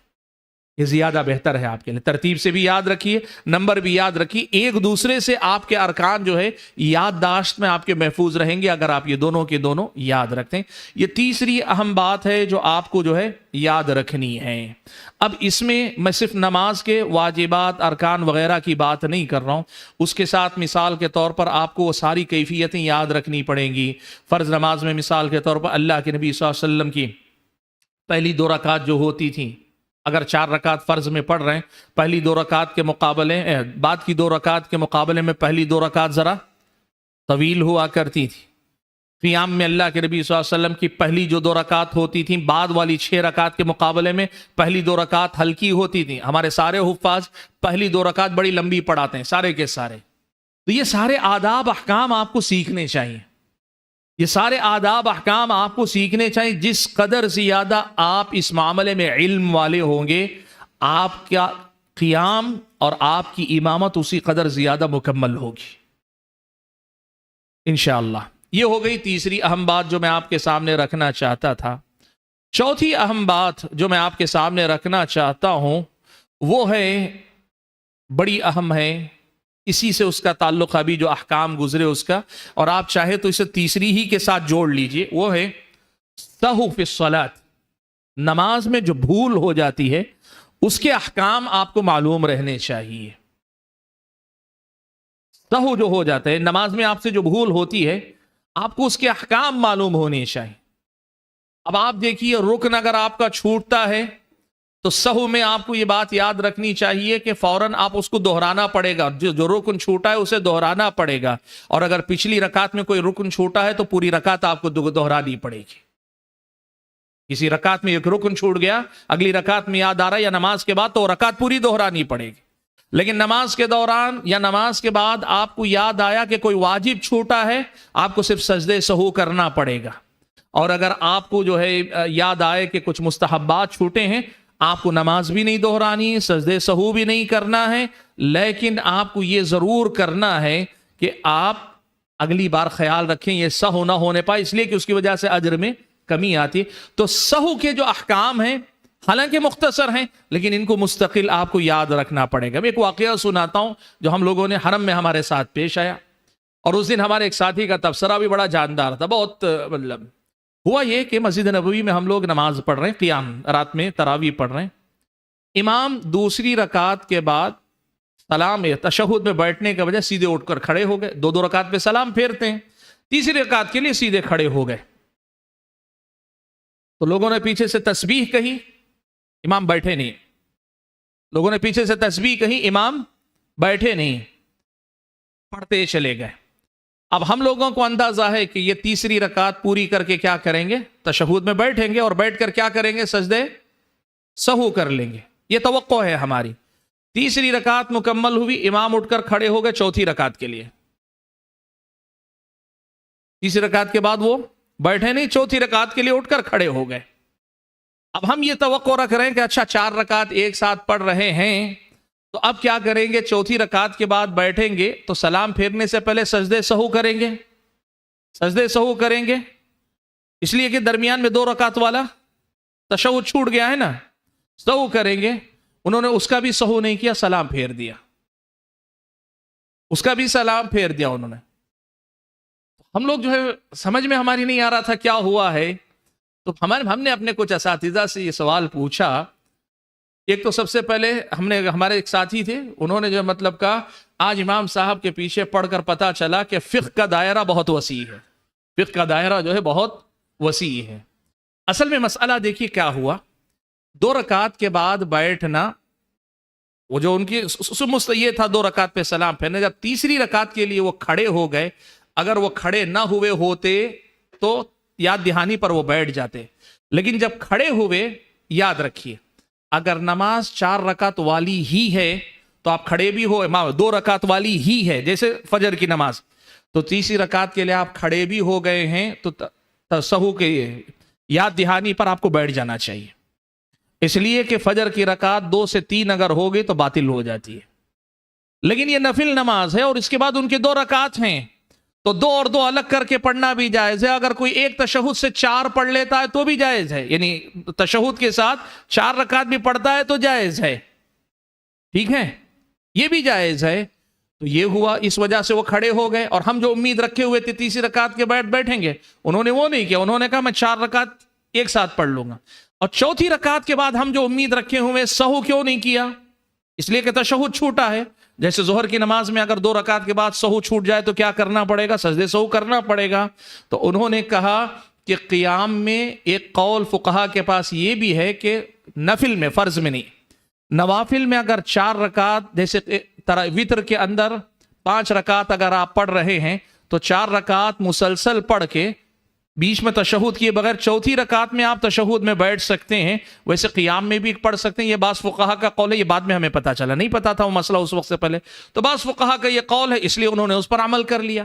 یہ زیادہ بہتر ہے آپ کے لیے۔ ترتیب سے بھی یاد رکھیے، نمبر بھی یاد رکھیے، ایک دوسرے سے آپ کے ارکان جو ہے یادداشت میں آپ کے محفوظ رہیں گے اگر آپ یہ دونوں کے دونوں یاد رکھتے ہیں۔ یہ تیسری اہم بات ہے جو آپ کو جو ہے یاد رکھنی ہے۔ اب اس میں صرف نماز کے واجبات، ارکان وغیرہ کی بات نہیں کر رہا ہوں، اس کے ساتھ مثال کے طور پر آپ کو وہ ساری کیفیتیں یاد رکھنی پڑیں گی۔ فرض نماز میں مثال کے طور پر اللہ کے نبی صلی اللہ علیہ وسلم کی پہلی 2 رکعت جو ہوتی تھیں، اگر 4 رکعت فرض میں پڑھ رہے ہیں، پہلی 2 رکعت کے مقابلے بعد کی 2 رکعت کے مقابلے میں پہلی 2 رکعت ذرا طویل ہوا کرتی تھی۔ قیام میں اللہ کے نبی صلی اللہ علیہ وسلم کی پہلی جو 2 رکعت ہوتی تھیں، بعد والی 6 رکعت کے مقابلے میں پہلی 2 رکعت ہلکی ہوتی تھیں۔ ہمارے سارے حفاظ پہلی 2 رکعت بڑی لمبی پڑھاتے ہیں، سارے کے سارے۔ تو یہ سارے آداب احکام آپ کو سیکھنے چاہیے، یہ سارے آداب احکام آپ کو سیکھنے چاہیے۔ جس قدر زیادہ آپ اس معاملے میں علم والے ہوں گے، آپ کا قیام اور آپ کی امامت اسی قدر زیادہ مکمل ہوگی انشاءاللہ۔ یہ ہو گئی تیسری اہم بات جو میں آپ کے سامنے رکھنا چاہتا تھا۔ چوتھی اہم بات جو میں آپ کے سامنے رکھنا چاہتا ہوں وہ ہے، بڑی اہم ہے، اسی سے اس کا تعلق ابھی جو احکام گزرے اس کا، اور آپ چاہے تو اسے تیسری ہی کے ساتھ جوڑ لیجئے، وہ ہے سہو فی الصلاۃ۔ نماز میں جو بھول ہو جاتی ہے اس کے احکام آپ کو معلوم رہنے چاہیے۔ سہو جو ہو جاتا ہے نماز میں، آپ سے جو بھول ہوتی ہے، آپ کو اس کے احکام معلوم ہونے چاہیے۔ اب آپ دیکھیے، رکن اگر آپ کا چھوٹتا ہے تو سہو میں آپ کو یہ بات یاد رکھنی چاہیے کہ فوراً آپ اس کو دہرانا پڑے گا، جو رکن چھوٹا ہے اسے دہرانا پڑے گا۔ اور اگر پچھلی رکعت میں کوئی رکن چھوٹا ہے تو پوری رکعت آپ کو دہرانی پڑے گی۔ کسی رکعت میں ایک رکن چھوٹ گیا، اگلی رکعت میں یاد آ رہا ہے یا نماز کے بعد، تو رکعت پوری دہرانی پڑے گی۔ لیکن نماز کے دوران یا نماز کے بعد آپ کو یاد آیا کہ کوئی واجب چھوٹا ہے، آپ کو صرف سجدے سہو کرنا پڑے گا۔ اور اگر آپ کو جو ہے یاد آئے کہ کچھ مستحبات چھوٹے ہیں، آپ کو نماز بھی نہیں دہرانی ہے، سجدے سہو بھی نہیں کرنا ہے، لیکن آپ کو یہ ضرور کرنا ہے کہ آپ اگلی بار خیال رکھیں یہ سہو نہ ہونے پائے، اس لیے کہ اس کی وجہ سے اجر میں کمی آتی ہے۔ تو سہو کے جو احکام ہیں حالانکہ مختصر ہیں، لیکن ان کو مستقل آپ کو یاد رکھنا پڑے گا۔ میں ایک واقعہ سناتا ہوں جو ہم لوگوں نے حرم میں ہمارے ساتھ پیش آیا، اور اس دن ہمارے ایک ساتھی کا تبصرہ بھی بڑا جاندار تھا۔ بہت مطلب ہوا یہ کہ مسجد نبوی میں ہم لوگ نماز پڑھ رہے ہیں، قیام رات میں تراویح پڑھ رہے ہیں۔ امام دوسری رکعت کے بعد سلام تشہد میں بیٹھنے کے وجہ سیدھے اٹھ کر کھڑے ہو گئے۔ 2 رکعت پہ سلام پھیرتے ہیں، تیسری رکعت کے لیے سیدھے کھڑے ہو گئے۔ تو لوگوں نے پیچھے سے تسبیح کہی، امام بیٹھے نہیں۔ لوگوں نے پیچھے سے تسبیح کہی، امام بیٹھے نہیں، پڑھتے چلے گئے۔ اب ہم لوگوں کو اندازہ ہے کہ یہ تیسری رکعت پوری کر کے کیا کریں گے، تشہد میں بیٹھیں گے اور بیٹھ کر کیا کریں گے، سجدے سہو کر لیں گے، یہ توقع ہے ہماری۔ تیسری رکعت مکمل ہوئی، امام اٹھ کر کھڑے ہو گئے چوتھی رکعت کے لیے۔ تیسری رکعت کے بعد وہ بیٹھے نہیں، چوتھی رکعت کے لیے اٹھ کر کھڑے ہو گئے۔ اب ہم یہ توقع رکھ رہے ہیں کہ اچھا 4 رکعت ایک ساتھ پڑھ رہے ہیں، تو اب کیا کریں گے، چوتھی رکعت کے بعد بیٹھیں گے تو سلام پھیرنے سے پہلے سجدے سہو کریں گے، سجدے سہو کریں گے، اس لیے کہ درمیان میں 2 رکعت والا تشہد چھوٹ گیا ہے نا، سہو کریں گے۔ انہوں نے اس کا بھی سہو نہیں کیا، سلام پھیر دیا، اس کا بھی سلام پھیر دیا انہوں نے۔ ہم لوگ جو ہے سمجھ میں ہماری نہیں آ رہا تھا کیا ہوا ہے، تو ہم نے اپنے کچھ اساتذہ سے یہ سوال پوچھا۔ ایک تو سب سے پہلے ہمارے ایک ساتھی تھے، انہوں نے جو مطلب کہا آج امام صاحب کے پیچھے پڑھ کر پتا چلا کہ فقہ کا دائرہ بہت وسیع ہے، فقہ کا دائرہ جو ہے بہت وسیع ہے۔ اصل میں مسئلہ دیکھیے کیا ہوا، 2 رکعت کے بعد بیٹھنا، وہ جو ان کی یہ تھا 2 رکعت پہ سلام پھیرنا، جب تیسری رکعت کے لیے وہ کھڑے ہو گئے، اگر وہ کھڑے نہ ہوئے ہوتے تو یاد دہانی پر وہ بیٹھ جاتے، لیکن جب کھڑے ہوئے، یاد رکھیے اگر نماز 4 رکعت والی ہی ہے تو آپ کھڑے بھی ہو، 2 رکعت والی ہی ہے جیسے فجر کی نماز، تو تیسری رکعت کے لیے آپ کھڑے بھی ہو گئے ہیں تو سہو کے یاد دہانی پر آپ کو بیٹھ جانا چاہیے، اس لیے کہ فجر کی رکعت 2 سے 3 اگر ہوگی تو باطل ہو جاتی ہے۔ لیکن یہ نفل نماز ہے اور اس کے بعد ان کے 2 رکعت ہیں، تو 2 اور 2 الگ کر کے پڑھنا بھی جائز ہے۔ اگر کوئی ایک تشہد سے 4 پڑھ لیتا ہے تو بھی جائز ہے، یعنی تشہد کے ساتھ 4 رکعت بھی پڑھتا ہے تو جائز ہے، ٹھیک ہے، یہ بھی جائز ہے۔ تو یہ ہوا، اس وجہ سے وہ کھڑے ہو گئے، اور ہم جو امید رکھے ہوئے تھے تیسری رکعت کے بعد بیٹھیں گے، انہوں نے وہ نہیں کیا، انہوں نے کہا میں 4 رکعت ایک ساتھ پڑھ لوں گا۔ اور چوتھی رکعت کے بعد ہم جو امید رکھے ہوئے سہو کیوں نہیں کیا، اس لیے کہ تشہد چھوٹا ہے۔ جیسے ظہر کی نماز میں اگر 2 رکعت کے بعد سہو چھوٹ جائے تو کیا کرنا پڑے گا، سجدے سہو کرنا پڑے گا۔ تو انہوں نے کہا کہ قیام میں ایک قول فقہا کے پاس یہ بھی ہے کہ نفل میں، فرض میں نہیں، نوافل میں اگر 4 رکعت، جیسے وتر کے اندر 5 رکعت اگر آپ پڑھ رہے ہیں تو 4 رکعت مسلسل پڑھ کے بیچ میں تشہد کیے بغیر چوتھی رکعت میں آپ تشہد میں بیٹھ سکتے ہیں، ویسے قیام میں بھی پڑھ سکتے ہیں۔ یہ بعض فقہا کا قول ہے، یہ بعد میں ہمیں پتا چلا، نہیں پتا تھا وہ مسئلہ اس وقت سے پہلے، تو بعض فقہا کا یہ قول ہے، اس لیے انہوں نے اس پر عمل کر لیا۔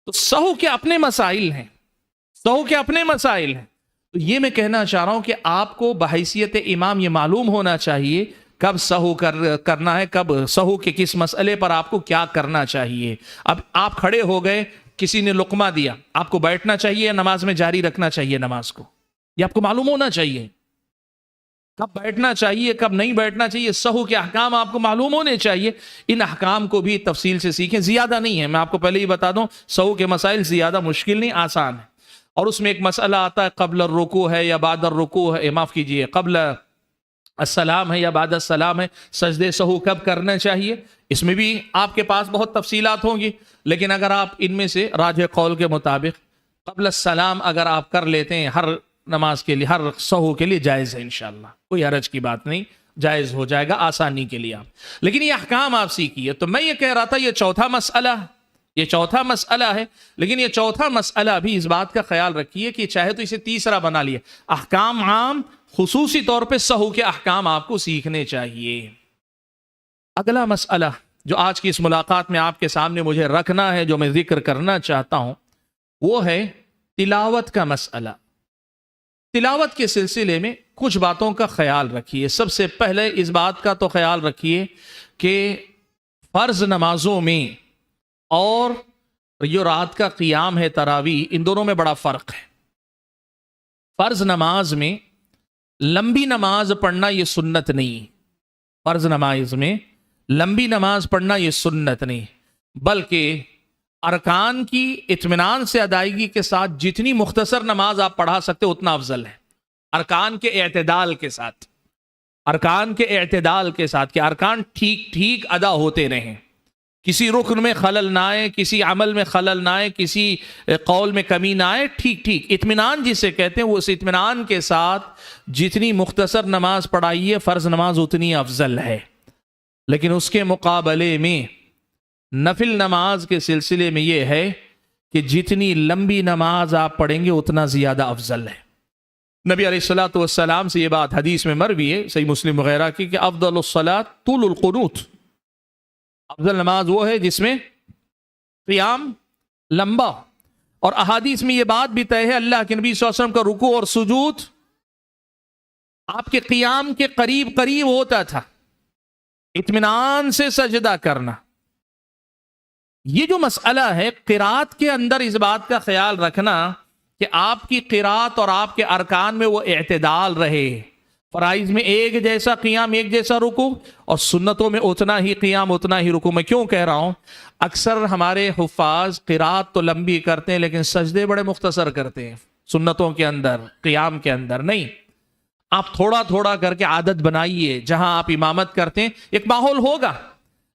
تو سہو کے اپنے مسائل ہیں، سہو کے اپنے مسائل ہیں۔ تو یہ میں کہنا چاہ رہا ہوں کہ آپ کو بحیثیت امام یہ معلوم ہونا چاہیے کب سہو کرنا ہے، کب سہو کے کس مسئلے پر آپ کو کیا کرنا چاہیے۔ اب آپ کھڑے ہو گئے، کسی نے لقمہ دیا، آپ کو بیٹھنا چاہیے یا نماز میں جاری رکھنا چاہیے نماز کو؟ یہ آپ کو معلوم ہونا چاہیے کب بیٹھنا چاہیے، کب نہیں بیٹھنا چاہیے۔ سہو کے احکام آپ کو معلوم ہونے چاہیے، ان احکام کو بھی تفصیل سے سیکھیں، زیادہ نہیں ہے، میں آپ کو پہلے ہی بتا دوں، سہو کے مسائل زیادہ مشکل نہیں، آسان ہے۔ اور اس میں ایک مسئلہ آتا ہے قبل الرکوع ہے یا بعد الرکوع ہے، معاف کیجیے، قبل السلام ہے یا بعد السلام ہے، سجدے سہو کب کرنا چاہیے، اس میں بھی آپ کے پاس بہت تفصیلات ہوں گی، لیکن اگر آپ ان میں سے راجح قول کے مطابق قبل السلام اگر آپ کر لیتے ہیں ہر نماز کے لیے، ہر سہو کے لیے جائز ہے، انشاءاللہ کوئی حرج کی بات نہیں، جائز ہو جائے گا آسانی کے لیے آپ، لیکن یہ احکام آپ سیکھیے۔ تو میں یہ کہہ رہا تھا یہ چوتھا مسئلہ ہے، لیکن یہ چوتھا مسئلہ بھی اس بات کا خیال رکھیے کہ چاہے تو اسے تیسرا بنا لیے، احکام عام، خصوصی طور پہ سہو کے احکام آپ کو سیکھنے چاہیے۔ اگلا مسئلہ جو آج کی اس ملاقات میں آپ کے سامنے مجھے رکھنا ہے، جو میں ذکر کرنا چاہتا ہوں، وہ ہے تلاوت کا مسئلہ۔ تلاوت کے سلسلے میں کچھ باتوں کا خیال رکھیے۔ سب سے پہلے اس بات کا تو خیال رکھیے کہ فرض نمازوں میں اور جو رات کا قیام ہے تراویح، ان دونوں میں بڑا فرق ہے۔ فرض نماز میں لمبی نماز پڑھنا یہ سنت نہیں، فرض نماز میں لمبی نماز پڑھنا یہ سنت نہیں، بلکہ ارکان کی اطمینان سے ادائیگی کے ساتھ جتنی مختصر نماز آپ پڑھا سکتے اتنا افضل ہے، ارکان کے اعتدال کے ساتھ، ارکان کے اعتدال کے ساتھ کہ ارکان ٹھیک ٹھیک ادا ہوتے رہیں، کسی رکن میں خلل نہ آئے، کسی عمل میں خلل نہ آئے، کسی قول میں کمی نہ آئے، ٹھیک ٹھیک اطمینان جسے کہتے ہیں، وہ اس اطمینان کے ساتھ جتنی مختصر نماز پڑھائیے فرض نماز اتنی افضل ہے۔ لیکن اس کے مقابلے میں نفل نماز کے سلسلے میں یہ ہے کہ جتنی لمبی نماز آپ پڑھیں گے اتنا زیادہ افضل ہے۔ نبی علیہ الصلوۃ والسلام سے یہ بات حدیث میں مروی ہے، صحیح مسلم وغیرہ کی، کہ افضل الصلاۃ طول القنوت، افضل نماز وہ ہے جس میں قیام لمبا، اور احادیث میں یہ بات بھی طے ہے، اللہ کے نبی صلی اللہ علیہ وسلم کا رکوع اور سجود آپ کے قیام کے قریب قریب ہوتا تھا، اطمینان سے سجدہ کرنا۔ یہ جو مسئلہ ہے قرات کے اندر اس بات کا خیال رکھنا کہ آپ کی قرات اور آپ کے ارکان میں وہ اعتدال رہے، فرائض میں ایک جیسا قیام ایک جیسا رکوع، اور سنتوں میں اتنا ہی قیام اتنا ہی رکوع۔ میں کیوں کہہ رہا ہوں، اکثر ہمارے حفاظ قرات تو لمبی کرتے ہیں لیکن سجدے بڑے مختصر کرتے ہیں، سنتوں کے اندر قیام کے اندر نہیں۔ آپ تھوڑا تھوڑا کر کے عادت بنائیے، جہاں آپ امامت کرتے ہیں ایک ماحول ہوگا،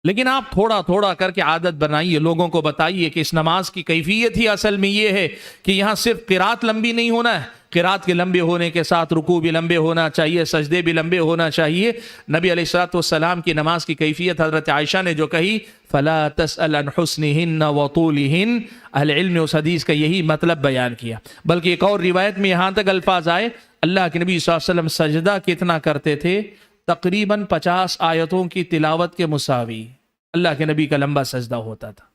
لیکن آپ تھوڑا تھوڑا کر کے عادت بنائیے، لوگوں کو بتائیے کہ اس نماز کی کیفیت ہی اصل میں یہ ہے کہ یہاں صرف قرات لمبی نہیں ہونا ہے، قرات کے لمبے ہونے کے ساتھ رکوع بھی لمبے ہونا چاہیے، سجدے بھی لمبے ہونا چاہیے۔ نبی علیہ الصلوۃ والسلام کی نماز کی کیفیت حضرت عائشہ نے جو کہی، فَلَا تَسْأَلْ عَنْ حُسْنِهِنَّ وَطُولِهِنَّ، اہل علم نے اس حدیث کا یہی مطلب بیان کیا۔ بلکہ ایک اور روایت میں یہاں تک الفاظ آئے، اللہ کے نبی صلی اللہ علیہ وسلم سجدہ کتنا کرتے تھے؟ تقریباً 50 آیتوں کی تلاوت کے مساوی اللہ کے نبی کا لمبا سجدہ ہوتا تھا۔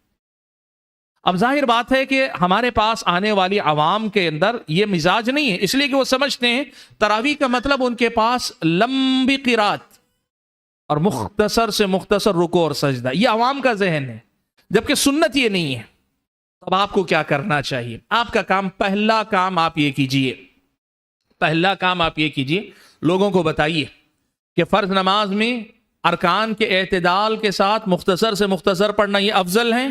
اب ظاہر بات ہے کہ ہمارے پاس آنے والی عوام کے اندر یہ مزاج نہیں ہے، اس لیے کہ وہ سمجھتے ہیں تراویح کا مطلب ان کے پاس لمبی قرات اور مختصر سے مختصر رکوع اور سجدہ، یہ عوام کا ذہن ہے، جبکہ سنت یہ نہیں ہے۔ اب آپ کو کیا کرنا چاہیے؟ آپ کا کام، پہلا کام آپ یہ کیجئے، لوگوں کو بتائیے کہ فرض نماز میں ارکان کے اعتدال کے ساتھ مختصر سے مختصر پڑھنا یہ افضل ہے،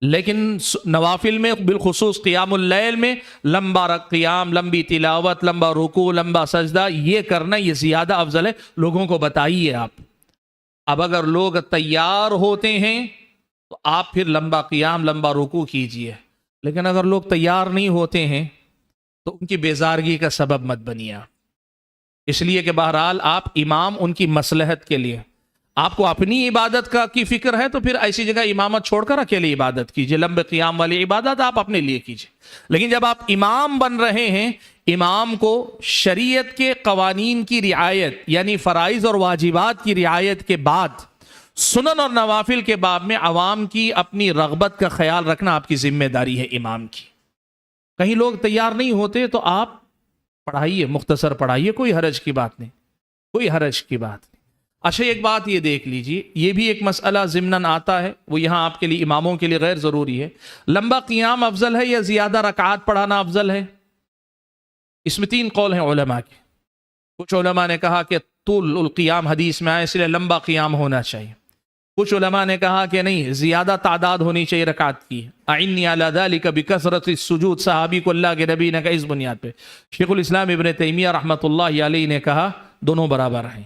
لیکن نوافل میں بالخصوص قیام اللیل میں لمبا قیام، لمبی تلاوت، لمبا رکوع، لمبا سجدہ یہ کرنا یہ زیادہ افضل ہے، لوگوں کو بتائیے آپ۔ اب اگر لوگ تیار ہوتے ہیں تو آپ پھر لمبا قیام، لمبا رکوع کیجئے، لیکن اگر لوگ تیار نہیں ہوتے ہیں تو ان کی بیزارگی کا سبب مت بنیے آپ. اس لیے کہ بہرحال آپ امام ان کی مصلحت کے لیے، آپ کو اپنی عبادت کا کی فکر ہے تو پھر ایسی جگہ امامت چھوڑ کر اکیلے عبادت کیجئے، لمبے قیام والی عبادت آپ اپنے لیے کیجئے. لیکن جب آپ امام بن رہے ہیں، امام کو شریعت کے قوانین کی رعایت یعنی فرائض اور واجبات کی رعایت کے بعد سنن اور نوافل کے باب میں عوام کی اپنی رغبت کا خیال رکھنا آپ کی ذمہ داری ہے امام کی. کہیں لوگ تیار نہیں ہوتے تو آپ پڑھائیے، مختصر پڑھائیے، کوئی حرج کی بات نہیں، کوئی حرج کی بات نہیں. اچھا ایک بات یہ دیکھ لیجئے، یہ بھی ایک مسئلہ ضمناً آتا ہے، وہ یہاں آپ کے لیے اماموں کے لیے غیر ضروری ہے. لمبا قیام افضل ہے یا زیادہ رکعات پڑھانا افضل ہے؟ اس میں 3 قول ہیں علماء کے. کچھ علماء نے کہا کہ طول القیام حدیث میں آئے اس لیے لمبا قیام ہونا چاہیے. کچھ علماء نے کہا کہ نہیں، زیادہ تعداد ہونی چاہیے رکعات کی. اعنی علی ذلک بکثرۃ السجود، صحابی کو اللہ کے نبی نے کہا اس بنیاد پہ. شیخ الاسلام ابن تیمیہ رحمۃ اللہ علیہ نے کہا دونوں برابر ہیں،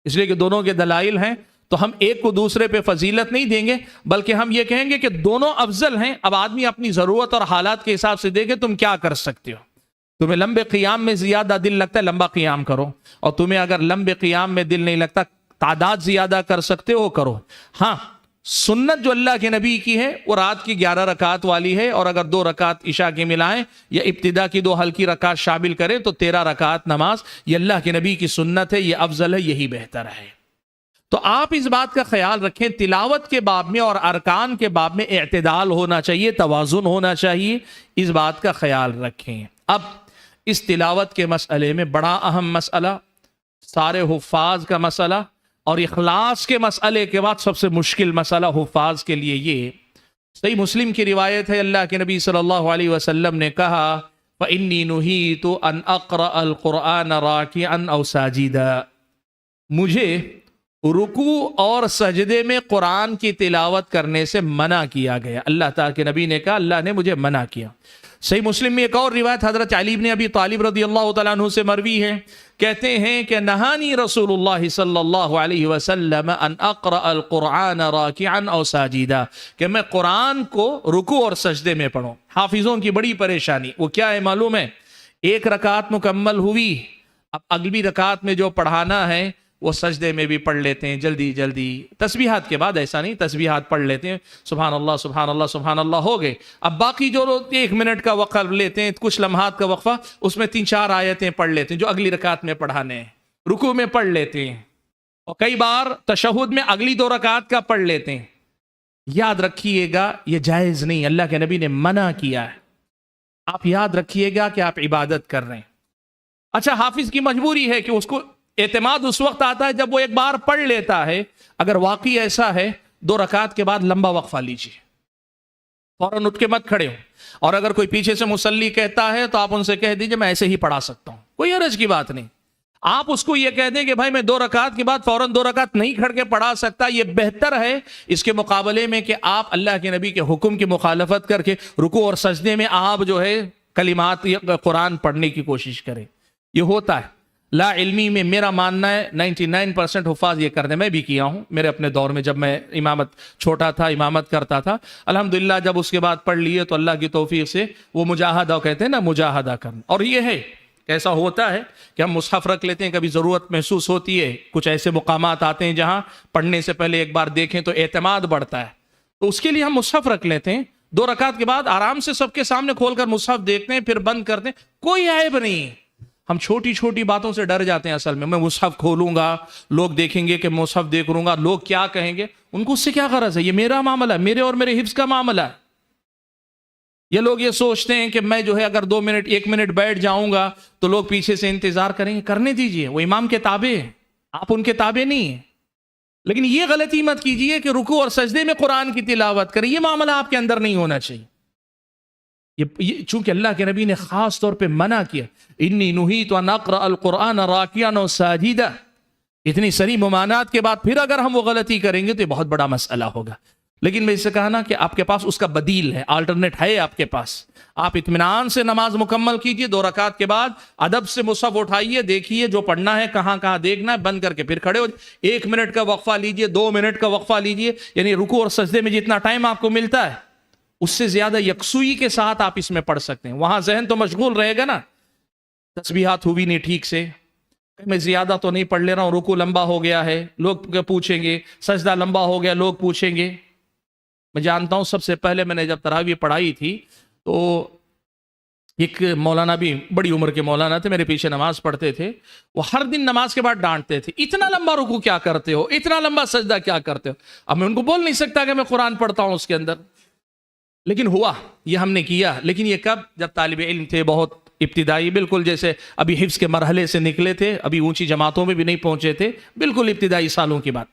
اس لیے کہ دونوں کے دلائل ہیں، تو ہم ایک کو دوسرے پہ فضیلت نہیں دیں گے بلکہ ہم یہ کہیں گے کہ دونوں افضل ہیں. اب آدمی اپنی ضرورت اور حالات کے حساب سے دیکھے تم کیا کر سکتے ہو. تمہیں لمبے قیام میں زیادہ دل لگتا ہے، لمبا قیام کرو، اور تمہیں اگر لمبے قیام میں دل نہیں لگتا، تعداد زیادہ کر سکتے ہو کرو. ہاں سنت جو اللہ کے نبی کی ہے وہ رات کی 11 رکعات والی ہے، اور اگر 2 رکعت عشاء کی ملائیں یا ابتدا کی 2 ہلکی رکعت شامل کریں تو 13 رکعت نماز، یہ اللہ کے نبی کی سنت ہے، یہ افضل ہے، یہی بہتر ہے. تو آپ اس بات کا خیال رکھیں، تلاوت کے باب میں اور ارکان کے باب میں اعتدال ہونا چاہیے، توازن ہونا چاہیے، اس بات کا خیال رکھیں. اب اس تلاوت کے مسئلے میں بڑا اہم مسئلہ، سارے حفاظ کا مسئلہ، اور اخلاص کے مسئلے کے بعد سب سے مشکل مسئلہ حفاظ کے لیے یہ. صحیح مسلم کی روایت ہے، اللہ کے نبی صلی اللہ علیہ وسلم نے کہا فَإِنِّي نُهِيتُ أَنْ أَقْرَأَ الْقُرْآنَ رَاكِعًا أَوْ سَاجِدًا، مجھے رکوع اور سجدے میں قرآن کی تلاوت کرنے سے منع کیا گیا. اللہ تعالیٰ کے نبی نے کہا اللہ نے مجھے منع کیا. صحیح مسلم میں ایک اور روایت حضرت علی بن ابی طالب رضی اللہ تعالیٰ عنہ سے مروی ہے، کہتے ہیں کہ نہانی رسول اللہ صلی اللہ علیہ وسلم ان اقرأ القرآن راکعا او ساجدا، کہ میں قرآن کو رکوع اور سجدے میں پڑھوں. حافظوں کی بڑی پریشانی وہ کیا ہے معلوم ہے؟ 1 رکعت مکمل ہوئی، اب اگلی رکعت میں جو پڑھانا ہے وہ سجدے میں بھی پڑھ لیتے ہیں جلدی جلدی، تسبیحات کے بعد ایسا نہیں، تسبیحات پڑھ لیتے ہیں، سبحان اللہ سبحان اللہ سبحان اللہ ہو گئے. اب باقی جو لوگ 1 منٹ کا وقفہ لیتے ہیں، کچھ لمحات کا وقفہ، اس میں 3-4 آیتیں پڑھ لیتے ہیں جو اگلی رکعت میں پڑھانے ہیں، رکوع میں پڑھ لیتے ہیں، اور کئی بار تشہد میں اگلی 2 رکعت کا پڑھ لیتے ہیں. یاد رکھیے گا یہ جائز نہیں، اللہ کے نبی نے منع کیا ہے. آپ یاد رکھیے گا کہ آپ عبادت کر رہے ہیں. اچھا حافظ کی مجبوری ہے کہ اس کو اعتماد اس وقت آتا ہے جب وہ ایک بار پڑھ لیتا ہے. اگر واقعی ایسا ہے 2 رکعت کے بعد لمبا وقفہ لیجیے، فوراً اٹھ کے مت کھڑے ہو. اور اگر کوئی پیچھے سے مصلی کہتا ہے تو آپ ان سے کہہ دیجئے میں ایسے ہی پڑھا سکتا ہوں، کوئی حرج کی بات نہیں. آپ اس کو یہ کہہ دیں کہ بھائی میں 2 رکعت کے بعد فوراً 2 رکعت نہیں کھڑ کے پڑھا سکتا، یہ بہتر ہے اس کے مقابلے میں کہ آپ اللہ کے نبی کے حکم کی مخالفت کر کے رکوع اور سجدے میں آپ جو ہے کلمات قرآن پڑھنے کی کوشش کریں. یہ ہوتا ہے لا علمی میں، میرا ماننا ہے 99% حفاظ یہ کرنے، میں بھی کیا ہوں میرے اپنے دور میں، جب میں امامت چھوٹا تھا امامت کرتا تھا، الحمدللہ جب اس کے بعد پڑھ لیے تو اللہ کی توفیق سے وہ مجاہدہ کہتے ہیں نا، مجاہدہ کرنا. اور یہ ہے ایسا ہوتا ہے کہ ہم مصحف رکھ لیتے ہیں، کبھی ضرورت محسوس ہوتی ہے، کچھ ایسے مقامات آتے ہیں جہاں پڑھنے سے پہلے ایک بار دیکھیں تو اعتماد بڑھتا ہے، تو اس کے لیے ہم مصحف رکھ لیتے ہیں. 2 رکعت کے بعد آرام سے سب کے سامنے کھول کر مصحف دیکھتے ہیں، پھر بند کرتے ہیں، کوئی عیب نہیں. ہم چھوٹی چھوٹی باتوں سے ڈر جاتے ہیں. اصل میں مصحف کھولوں گا، لوگ دیکھیں گے کہ مصحف دیکھ رہوں گا، لوگ کیا کہیں گے، ان کو اس سے کیا غرض ہے؟ یہ میرا معاملہ ہے، میرے اور میرے حفظ کا معاملہ ہے. یہ لوگ یہ سوچتے ہیں کہ میں جو ہے اگر 2 منٹ 1 منٹ بیٹھ جاؤں گا تو لوگ پیچھے سے انتظار کریں گے. کرنے دیجئے، وہ امام کے تابع ہیں، آپ ان کے تابع نہیں ہیں. لیکن یہ غلطی مت کیجئے کہ رکوع اور سجدے میں قرآن کی تلاوت کریں، یہ معاملہ آپ کے اندر نہیں ہونا چاہیے. یہ چونکہ اللہ کے نبی نے خاص طور پہ منع کیا، انی نہیت ان اقرأ القرآن راکعا و ساجدا، اتنی سری ممانعات کے بعد پھر اگر ہم وہ غلطی کریں گے تو یہ بہت بڑا مسئلہ ہوگا. لیکن میں اس سے کہا نا کہ آپ کے پاس اس کا بدیل ہے، آلٹرنیٹ ہے آپ کے پاس. آپ اطمینان سے نماز مکمل کیجئے، 2 رکعت کے بعد ادب سے مصحف اٹھائیے، دیکھیے جو پڑھنا ہے کہاں کہاں دیکھنا ہے، بند کر کے پھر کھڑے ہو. 1 منٹ کا وقفہ لیجئے، 2 منٹ کا وقفہ لیجئے، یعنی رکوع اور سجدے میں جتنا ٹائم آپ کو ملتا ہے اس سے زیادہ یکسوئی کے ساتھ آپ اس میں پڑھ سکتے ہیں. وہاں ذہن تو مشغول رہے گا نا, تسبیحات ہوئی نہیں ٹھیک سے, میں زیادہ تو نہیں پڑھ لے رہا ہوں, رکوع لمبا ہو گیا ہے لوگ پوچھیں گے, سجدہ لمبا ہو گیا لوگ پوچھیں گے. میں جانتا ہوں سب سے پہلے میں نے جب تراویح پڑھائی تھی تو ایک مولانا بھی بڑی عمر کے مولانا تھے, میرے پیچھے نماز پڑھتے تھے. وہ ہر دن نماز کے بعد ڈانٹتے تھے, اتنا لمبا رکوع کیا کرتے ہو, اتنا لمبا سجدہ کیا کرتے ہو. اب میں ان کو بول نہیں سکتا کہ میں قرآن پڑھتا ہوں اس کے اندر, لیکن ہوا یہ ہم نے کیا. لیکن یہ کب, جب طالب علم تھے, بہت ابتدائی, بالکل جیسے ابھی حفظ کے مرحلے سے نکلے تھے, ابھی اونچی جماعتوں میں بھی نہیں پہنچے تھے, بالکل ابتدائی سالوں کی بات.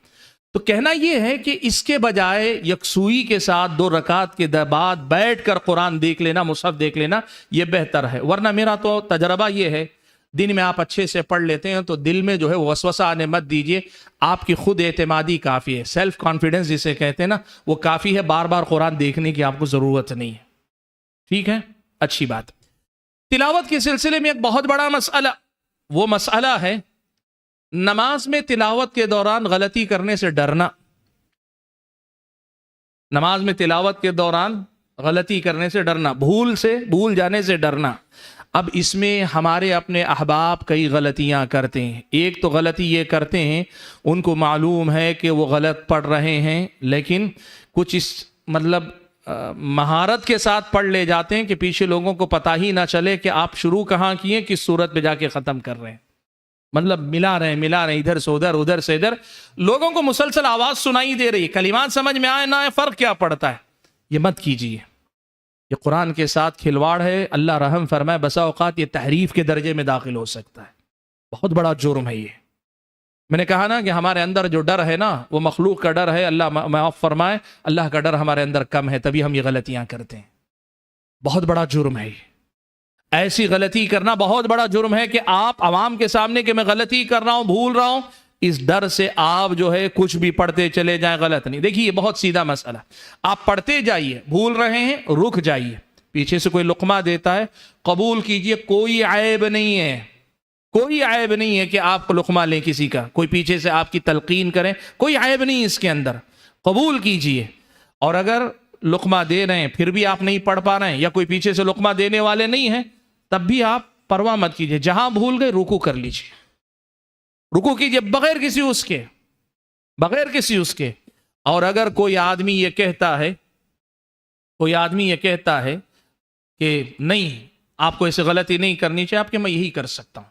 تو کہنا یہ ہے کہ اس کے بجائے یکسوئی کے ساتھ 2 رکعت کے بعد بیٹھ کر قرآن دیکھ لینا, مصحف دیکھ لینا, یہ بہتر ہے. ورنہ میرا تو تجربہ یہ ہے, دن میں آپ اچھے سے پڑھ لیتے ہیں تو دل میں جو ہے وسوسہ آنے مت دیجئے. آپ کی خود اعتمادی کافی ہے, سیلف کانفیڈنس جسے کہتے ہیں نا, وہ کافی ہے. بار بار قرآن دیکھنے کی آپ کو ضرورت نہیں ہے. ٹھیک ہے, اچھی بات. تلاوت کے سلسلے میں ایک بہت بڑا مسئلہ, وہ مسئلہ ہے نماز میں تلاوت کے دوران غلطی کرنے سے ڈرنا. نماز میں تلاوت کے دوران غلطی کرنے سے ڈرنا, بھول جانے سے ڈرنا. اب اس میں ہمارے اپنے احباب کئی غلطیاں کرتے ہیں. ایک تو غلطی یہ کرتے ہیں, ان کو معلوم ہے کہ وہ غلط پڑھ رہے ہیں, لیکن کچھ اس مطلب مہارت کے ساتھ پڑھ لے جاتے ہیں کہ پیچھے لوگوں کو پتہ ہی نہ چلے کہ آپ شروع کہاں کیے, کس صورت پہ جا کے ختم کر رہے ہیں. مطلب ملا رہے ہیں ادھر سے ادھر, ادھر سے ادھر. لوگوں کو مسلسل آواز سنائی دے رہی, کلمات سمجھ میں آئے نہ آئے, فرق کیا پڑتا ہے. یہ مت کیجیے, یہ قرآن کے ساتھ کھلواڑ ہے. اللہ رحم فرمائے, بسا اوقات یہ تحریف کے درجے میں داخل ہو سکتا ہے. بہت بڑا جرم ہے یہ. میں نے کہا نا کہ ہمارے اندر جو ڈر ہے نا, وہ مخلوق کا ڈر ہے, اللہ معاف فرمائے, اللہ کا ڈر ہمارے اندر کم ہے, تبھی ہم یہ غلطیاں کرتے ہیں. بہت بڑا جرم ہے یہ. ایسی غلطی کرنا بہت بڑا جرم ہے کہ آپ عوام کے سامنے کہ میں غلطی کر رہا ہوں, بھول رہا ہوں, اس ڈر سے آپ جو ہے کچھ بھی پڑھتے چلے جائیں, غلط نہیں. دیکھیے یہ بہت سیدھا مسئلہ, آپ پڑھتے جائیے, بھول رہے ہیں رک جائیے, پیچھے سے کوئی لقمہ دیتا ہے قبول کیجئے, کوئی عیب نہیں ہے, کوئی عیب نہیں ہے کہ آپ کو لقمہ لیں کسی کا, کوئی پیچھے سے آپ کی تلقین کریں, کوئی عیب نہیں اس کے اندر, قبول کیجئے. اور اگر لقمہ دے رہے ہیں پھر بھی آپ نہیں پڑھ پا رہے ہیں, یا کوئی پیچھے سے لقمہ دینے والے نہیں ہیں, تب بھی آپ پرواہ مت کیجئے, جہاں بھول گئے رکوع کر لیجئے, رکوع کیجئے بغیر کسی اس کے. اور اگر کوئی آدمی یہ کہتا ہے کہ نہیں آپ کو ایسے غلطی نہیں کرنی چاہیے, آپ کہ میں یہی کر سکتا ہوں,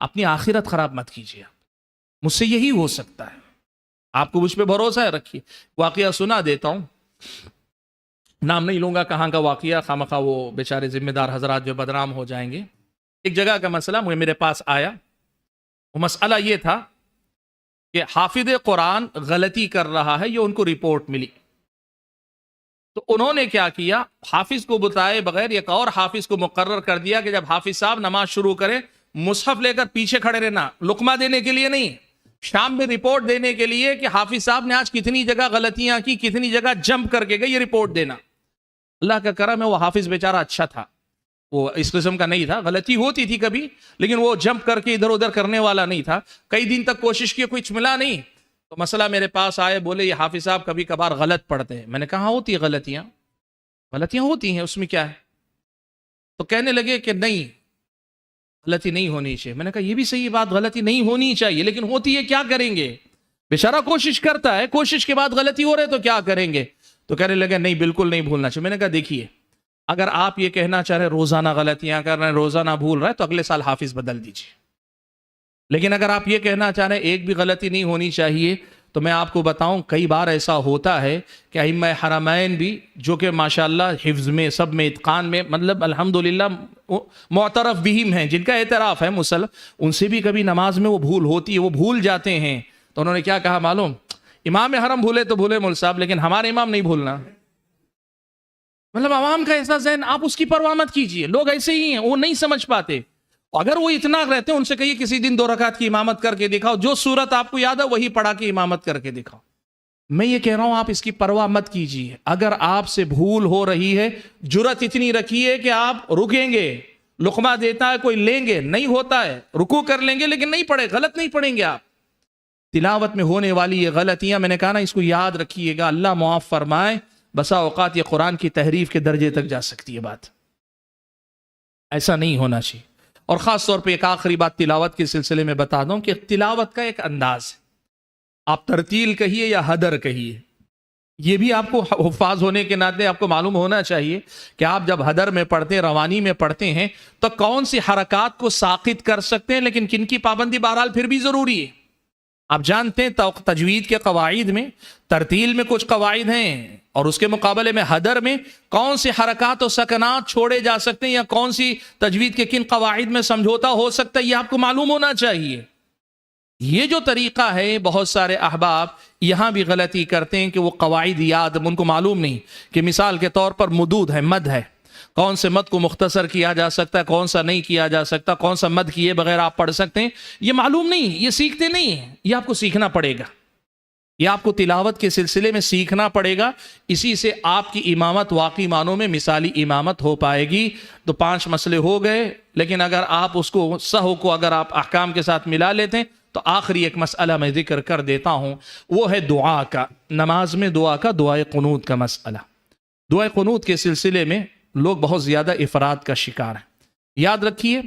اپنی آخرت خراب مت کیجئے, مجھ سے یہی ہو سکتا ہے, آپ کو مجھ پہ بھروسہ ہے, رکھیے. واقعہ سنا دیتا ہوں, نام نہیں لوں گا کہاں کا واقعہ, خامخواہ وہ بیچارے ذمہ دار حضرات جو بدنام ہو جائیں گے. ایک جگہ کا مسئلہ میرے پاس آیا. وہ مسئلہ یہ تھا کہ حافظ قرآن غلطی کر رہا ہے, یہ ان کو رپورٹ ملی. تو انہوں نے کیا کیا, حافظ کو بتائے بغیر ایک اور حافظ کو مقرر کر دیا کہ جب حافظ صاحب نماز شروع کریں مصحف لے کر پیچھے کھڑے رہنا, لقمہ دینے کے لیے نہیں, شام میں رپورٹ دینے کے لیے کہ حافظ صاحب نے آج کتنی جگہ غلطیاں کی, کتنی جگہ جمپ کر کے گئے, یہ رپورٹ دینا. اللہ کا کرم ہے وہ حافظ بیچارہ اچھا تھا, وہ اس قسم کا نہیں تھا, غلطی ہوتی تھی کبھی, لیکن وہ جمپ کر کے ادھر ادھر کرنے والا نہیں تھا. کئی دن تک کوشش کی, کچھ ملا نہیں. تو مسئلہ میرے پاس آئے, بولے یہ حافظ صاحب کبھی کبھار غلط پڑھتے ہیں. میں نے کہا ہوتی ہے غلطیاں ہوتی ہیں, اس میں کیا ہے. تو کہنے لگے کہ نہیں غلطی نہیں ہونی چاہیے. میں نے کہا یہ بھی صحیح بات, غلطی نہیں ہونی چاہیے, لیکن ہوتی ہے, کیا کریں گے. بیچارہ کوشش کرتا ہے, کوشش کے بعد غلطی ہو رہے تو کیا کریں گے. تو کہنے لگے نہیں بالکل نہیں بھولنا چاہیے. میں نے کہا دیکھیے اگر آپ یہ کہنا چاہ رہے روزانہ غلطیاں کر رہے ہیں, روزانہ بھول رہے ہیں, تو اگلے سال حافظ بدل دیجیے. لیکن اگر آپ یہ کہنا چاہ رہے ہیں ایک بھی غلطی نہیں ہونی چاہیے, تو میں آپ کو بتاؤں کئی بار ایسا ہوتا ہے کہ ائمہ حرمین بھی جو کہ ماشاءاللہ حفظ میں سب میں اتقان میں مطلب الحمدللہ معترف بہم ہیں, جن کا اعتراف ہے مسلم, ان سے بھی کبھی نماز میں وہ بھول ہوتی ہے, وہ بھول جاتے ہیں. تو انہوں نے کیا کہا معلوم, امام حرم بھولے تو بھولے مول صاحب, لیکن ہمارے امام نہیں بھولنا. مطلب عوام کا ایسا ذہن, آپ اس کی پرواہ مت کیجئے, لوگ ایسے ہی ہیں, وہ نہیں سمجھ پاتے. اگر وہ اتنا رہتے ہیں, ان سے کہیے کسی دن 2 رکعت کی امامت کر کے دکھاؤ, جو سورت آپ کو یاد ہے وہی پڑھا کے امامت کر کے دکھاؤ. میں یہ کہہ رہا ہوں آپ اس کی پرواہ مت کیجئے. اگر آپ سے بھول ہو رہی ہے, جرأت اتنی رکھیے کہ آپ رکیں گے, لقمہ دیتا ہے کوئی لیں گے, نہیں ہوتا ہے رکوع کر لیں گے, لیکن نہیں پڑھے, غلط نہیں پڑھیں گے آپ. تلاوت میں ہونے والی یہ غلطیاں, میں نے کہا نا اس کو یاد رکھیے گا, اللہ معاف فرمائے. بسا اوقات یہ قرآن کی تحریف کے درجے تک جا سکتی ہے بات. ایسا نہیں ہونا چاہیے. اور خاص طور پہ ایک آخری بات تلاوت کے سلسلے میں بتا دوں کہ تلاوت کا ایک انداز ہے. آپ ترتیل کہیے یا حدر کہیے، یہ بھی آپ کو حفاظ ہونے کے ناطے آپ کو معلوم ہونا چاہیے کہ آپ جب حدر میں پڑھتے ہیں، روانی میں پڑھتے ہیں، تو کون سی حرکات کو ساقط کر سکتے ہیں، لیکن کن کی پابندی بہرحال پھر بھی ضروری ہے. آپ جانتے ہیں تجوید کے قواعد میں، ترتیل میں کچھ قواعد ہیں، اور اس کے مقابلے میں حدر میں کون سے حرکات و سکنات چھوڑے جا سکتے ہیں، یا کون سی تجوید کے کن قواعد میں سمجھوتا ہو سکتا ہے، یہ آپ کو معلوم ہونا چاہیے. یہ جو طریقہ ہے، بہت سارے احباب یہاں بھی غلطی کرتے ہیں کہ وہ قواعد یاد ان کو معلوم نہیں کہ مثال کے طور پر مدود ہے، مد ہے، کون سے مد کو مختصر کیا جا سکتا ہے، کون سا نہیں کیا جا سکتا، کون سا مد کیے بغیر آپ پڑھ سکتے ہیں، یہ معلوم نہیں، یہ سیکھتے نہیں ہیں. یہ آپ کو سیکھنا پڑے گا، یہ آپ کو تلاوت کے سلسلے میں سیکھنا پڑے گا. اسی سے آپ کی امامت واقعی معنوں میں مثالی امامت ہو پائے گی. تو 5 مسئلے ہو گئے، لیکن اگر آپ اس کو سہو کو اگر آپ احکام کے ساتھ ملا لیتے ہیں تو آخری ایک مسئلہ میں ذکر کر دیتا ہوں، وہ ہے دعا کا. نماز میں دعا کا، دعائے قنوت کا مسئلہ. دعائے قنوت کے سلسلے میں لوگ بہت زیادہ افراد کا شکار ہیں. یاد رکھیے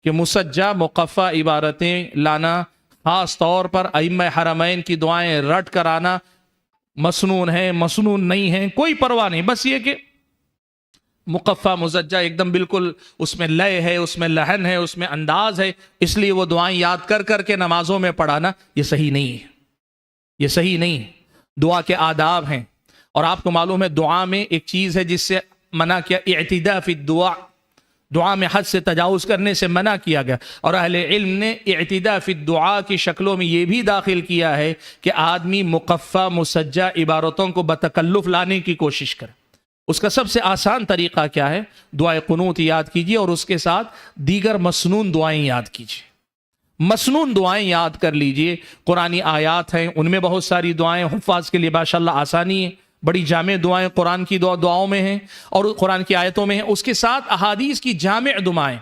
کہ مسجع مقفع عبارتیں لانا، خاص طور پر ائمہ حرمین کی دعائیں رٹ کر آنا، مسنون ہیں مسنون نہیں ہیں کوئی پرواہ نہیں، بس یہ کہ مقفع مزجہ ایک دم بالکل اس میں لے ہے، اس میں لحن ہے، اس میں انداز ہے، اس لیے وہ دعائیں یاد کر کر کے نمازوں میں پڑھانا یہ صحیح نہیں ہے، یہ صحیح نہیں ہے. دعا کے آداب ہیں، اور آپ کو معلوم ہے دعا میں ایک چیز ہے جس سے منع کیا، اعتداء فی الدعاء، دعا میں حد سے تجاوز کرنے سے منع کیا گیا. اور اہل علم نے اعتداء فی الدعاء کی شکلوں میں یہ بھی داخل کیا ہے کہ آدمی مقفع مسجع عبارتوں کو بتکلف لانے کی کوشش کرے. اس کا سب سے آسان طریقہ کیا ہے؟ دعائے قنوت یاد کیجیے، اور اس کے ساتھ دیگر مسنون دعائیں یاد کیجیے. مسنون دعائیں یاد کر لیجئے. قرآنی آیات ہیں، ان میں بہت ساری دعائیں حفاظ کے لیے ماشاءاللہ آسانی ہے، بڑی جامع دعائیں قرآن کی دعاؤں میں ہیں اور قرآن کی آیتوں میں ہیں. اس کے ساتھ احادیث کی جامع دعائیں.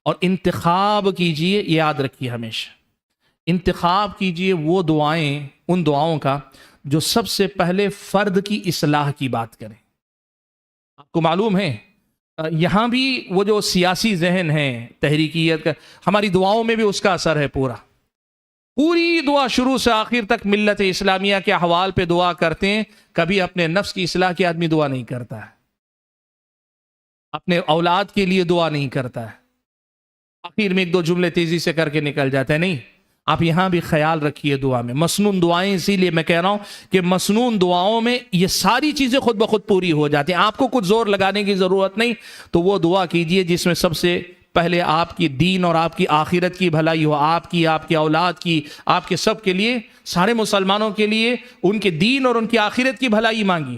اور انتخاب کیجئے، یاد رکھیے ہمیشہ انتخاب کیجئے وہ دعائیں، ان دعاؤں کا جو سب سے پہلے فرد کی اصلاح کی بات کریں. آپ کو معلوم ہے یہاں بھی وہ جو سیاسی ذہن ہے تحریکیت کا، ہماری دعاؤں میں بھی اس کا اثر ہے. پوری دعا شروع سے آخر تک ملت اسلامیہ کے احوال پہ دعا کرتے ہیں، کبھی اپنے نفس کی اصلاح کی آدمی دعا نہیں کرتا ہے، اپنے اولاد کے لیے دعا نہیں کرتا ہے، آخر میں 1-2 جملے تیزی سے کر کے نکل جاتے ہیں. نہیں، آپ یہاں بھی خیال رکھیے دعا میں. مسنون دعائیں، اسی لیے میں کہہ رہا ہوں کہ مسنون دعاؤں میں یہ ساری چیزیں خود بخود پوری ہو جاتی ہیں، آپ کو کچھ زور لگانے کی ضرورت نہیں. تو وہ دعا کیجئے جس میں سب سے پہلے آپ کی دین اور آپ کی آخرت کی بھلائی ہو، آپ کی اولاد کی، آپ کے سب کے لیے، سارے مسلمانوں کے لیے ان کے دین اور ان کی آخرت کی بھلائی مانگیے،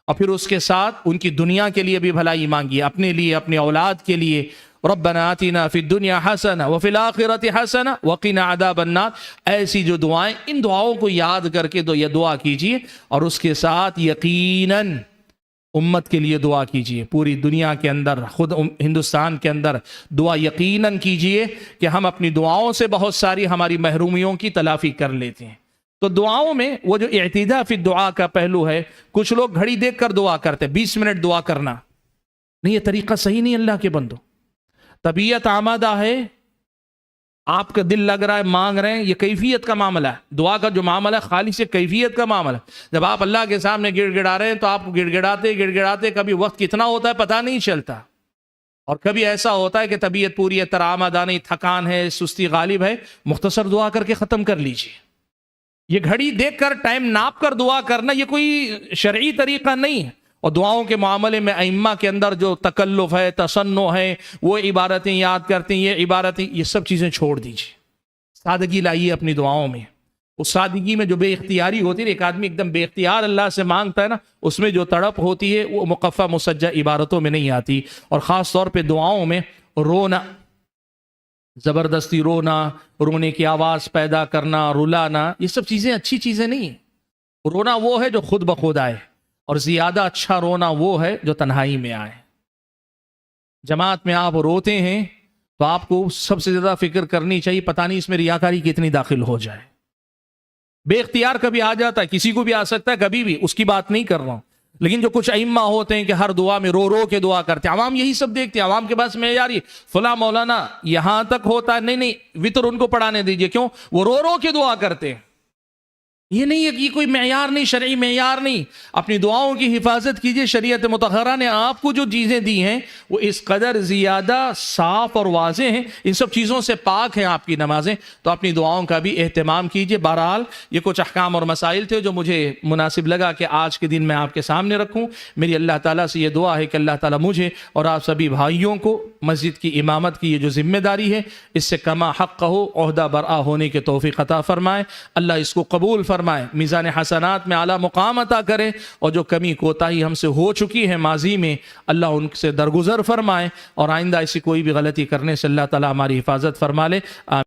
اور پھر اس کے ساتھ ان کی دنیا کے لیے بھی بھلائی مانگیے، اپنے لیے، اپنے اولاد کے لیے. ربنا آتنا فی الدنیا حسنہ وفی الآخرۃ حسنہ وقنا عذاب النار. ایسی جو دعائیں، ان دعاؤں کو یاد کر کے یہ دعا کیجیے، اور اس کے ساتھ یقیناً امت کے لیے دعا کیجیے. پوری دنیا کے اندر، خود ہندوستان کے اندر دعا یقیناً کیجیے کہ ہم اپنی دعاؤں سے بہت ساری ہماری محرومیوں کی تلافی کر لیتے ہیں. تو دعاؤں میں وہ جو اعتداء فی الدعاء کا پہلو ہے، کچھ لوگ گھڑی دیکھ کر دعا کرتے، 20 منٹ دعا کرنا، نہیں، یہ طریقہ صحیح نہیں. اللہ کے بندو، طبیعت آمادہ ہے، آپ کا دل لگ رہا ہے، مانگ رہے ہیں، یہ کیفیت کا معاملہ ہے. دعا کا جو معاملہ ہے خالص سے کیفیت کا معاملہ ہے. جب آپ اللہ کے سامنے گڑ گڑا رہے ہیں تو آپ گڑ گڑاتے کبھی وقت کتنا ہوتا ہے پتہ نہیں چلتا، اور کبھی ایسا ہوتا ہے کہ طبیعت پوری طرح آمادہ نہیں، تھکان ہے، سستی غالب ہے، مختصر دعا کر کے ختم کر لیجیے. یہ گھڑی دیکھ کر، ٹائم ناپ کر دعا کرنا یہ کوئی شرعی طریقہ نہیں ہے. اور دعاؤں کے معاملے میں ائمہ کے اندر جو تکلف ہے، تصنع ہے، وہ عبارتیں یاد کرتے ہیں، یہ عبارتیں، یہ سب چیزیں چھوڑ دیجیے. سادگی لائیے اپنی دعاؤں میں. اس سادگی میں جو بے اختیاری ہوتی ہے، ایک آدمی ایک دم بے اختیار اللہ سے مانگتا ہے نا، اس میں جو تڑپ ہوتی ہے وہ مقفع مسجع عبارتوں میں نہیں آتی. اور خاص طور پہ دعاؤں میں رونا، زبردستی رونا، رونے کی آواز پیدا کرنا، رلانا، یہ سب چیزیں اچھی چیزیں نہیں ہیں. رونا وہ ہے جو خود بخود آئے، اور زیادہ اچھا رونا وہ ہے جو تنہائی میں آئے. جماعت میں آپ روتے ہیں تو آپ کو سب سے زیادہ فکر کرنی چاہیے، پتہ نہیں اس میں ریاکاری کتنی داخل ہو جائے. بے اختیار کبھی آ جاتا ہے، کسی کو بھی آ سکتا ہے کبھی بھی، اس کی بات نہیں کر رہا ہوں، لیکن جو کچھ ائمہ ہوتے ہیں کہ ہر دعا میں رو رو کے دعا کرتے ہیں، عوام یہی سب دیکھتے ہیں، عوام کے پاس معیار یہ فلاں مولانا یہاں تک ہوتا ہے، نہیں وطر ان کو پڑھانے دیجئے، کیوں؟ وہ رو رو کے دعا کرتے ہیں۔ یہ نہیں ہے کہ کوئی معیار نہیں، شرعی معیار نہیں۔ اپنی دعاؤں کی حفاظت کیجئے، شریعت مطہرہ نے آپ کو جو چیزیں دی ہیں وہ اس قدر زیادہ صاف اور واضح ہیں، ان سب چیزوں سے پاک ہیں آپ کی نمازیں، تو اپنی دعاؤں کا بھی اہتمام کیجئے۔ بہرحال یہ کچھ احکام اور مسائل تھے جو مجھے مناسب لگا کہ آج کے دن میں آپ کے سامنے رکھوں۔ میری اللہ تعالیٰ سے یہ دعا ہے کہ اللہ تعالیٰ مجھے اور آپ سبھی بھائیوں کو مسجد کی امامت کی یہ جو ذمہ داری ہے اس سے کما حق ہو عہدہ برآ ہونے کے توفیق عطا فرمائے، اللہ اس کو قبول فرمائے، میزان حسنات میں اعلیٰ مقام عطا کرے، اور جو کمی کوتاہی ہم سے ہو چکی ہے ماضی میں اللہ ان سے درگزر فرمائے، اور آئندہ ایسی کوئی بھی غلطی کرنے سے اللہ تعالیٰ ہماری حفاظت فرما لے۔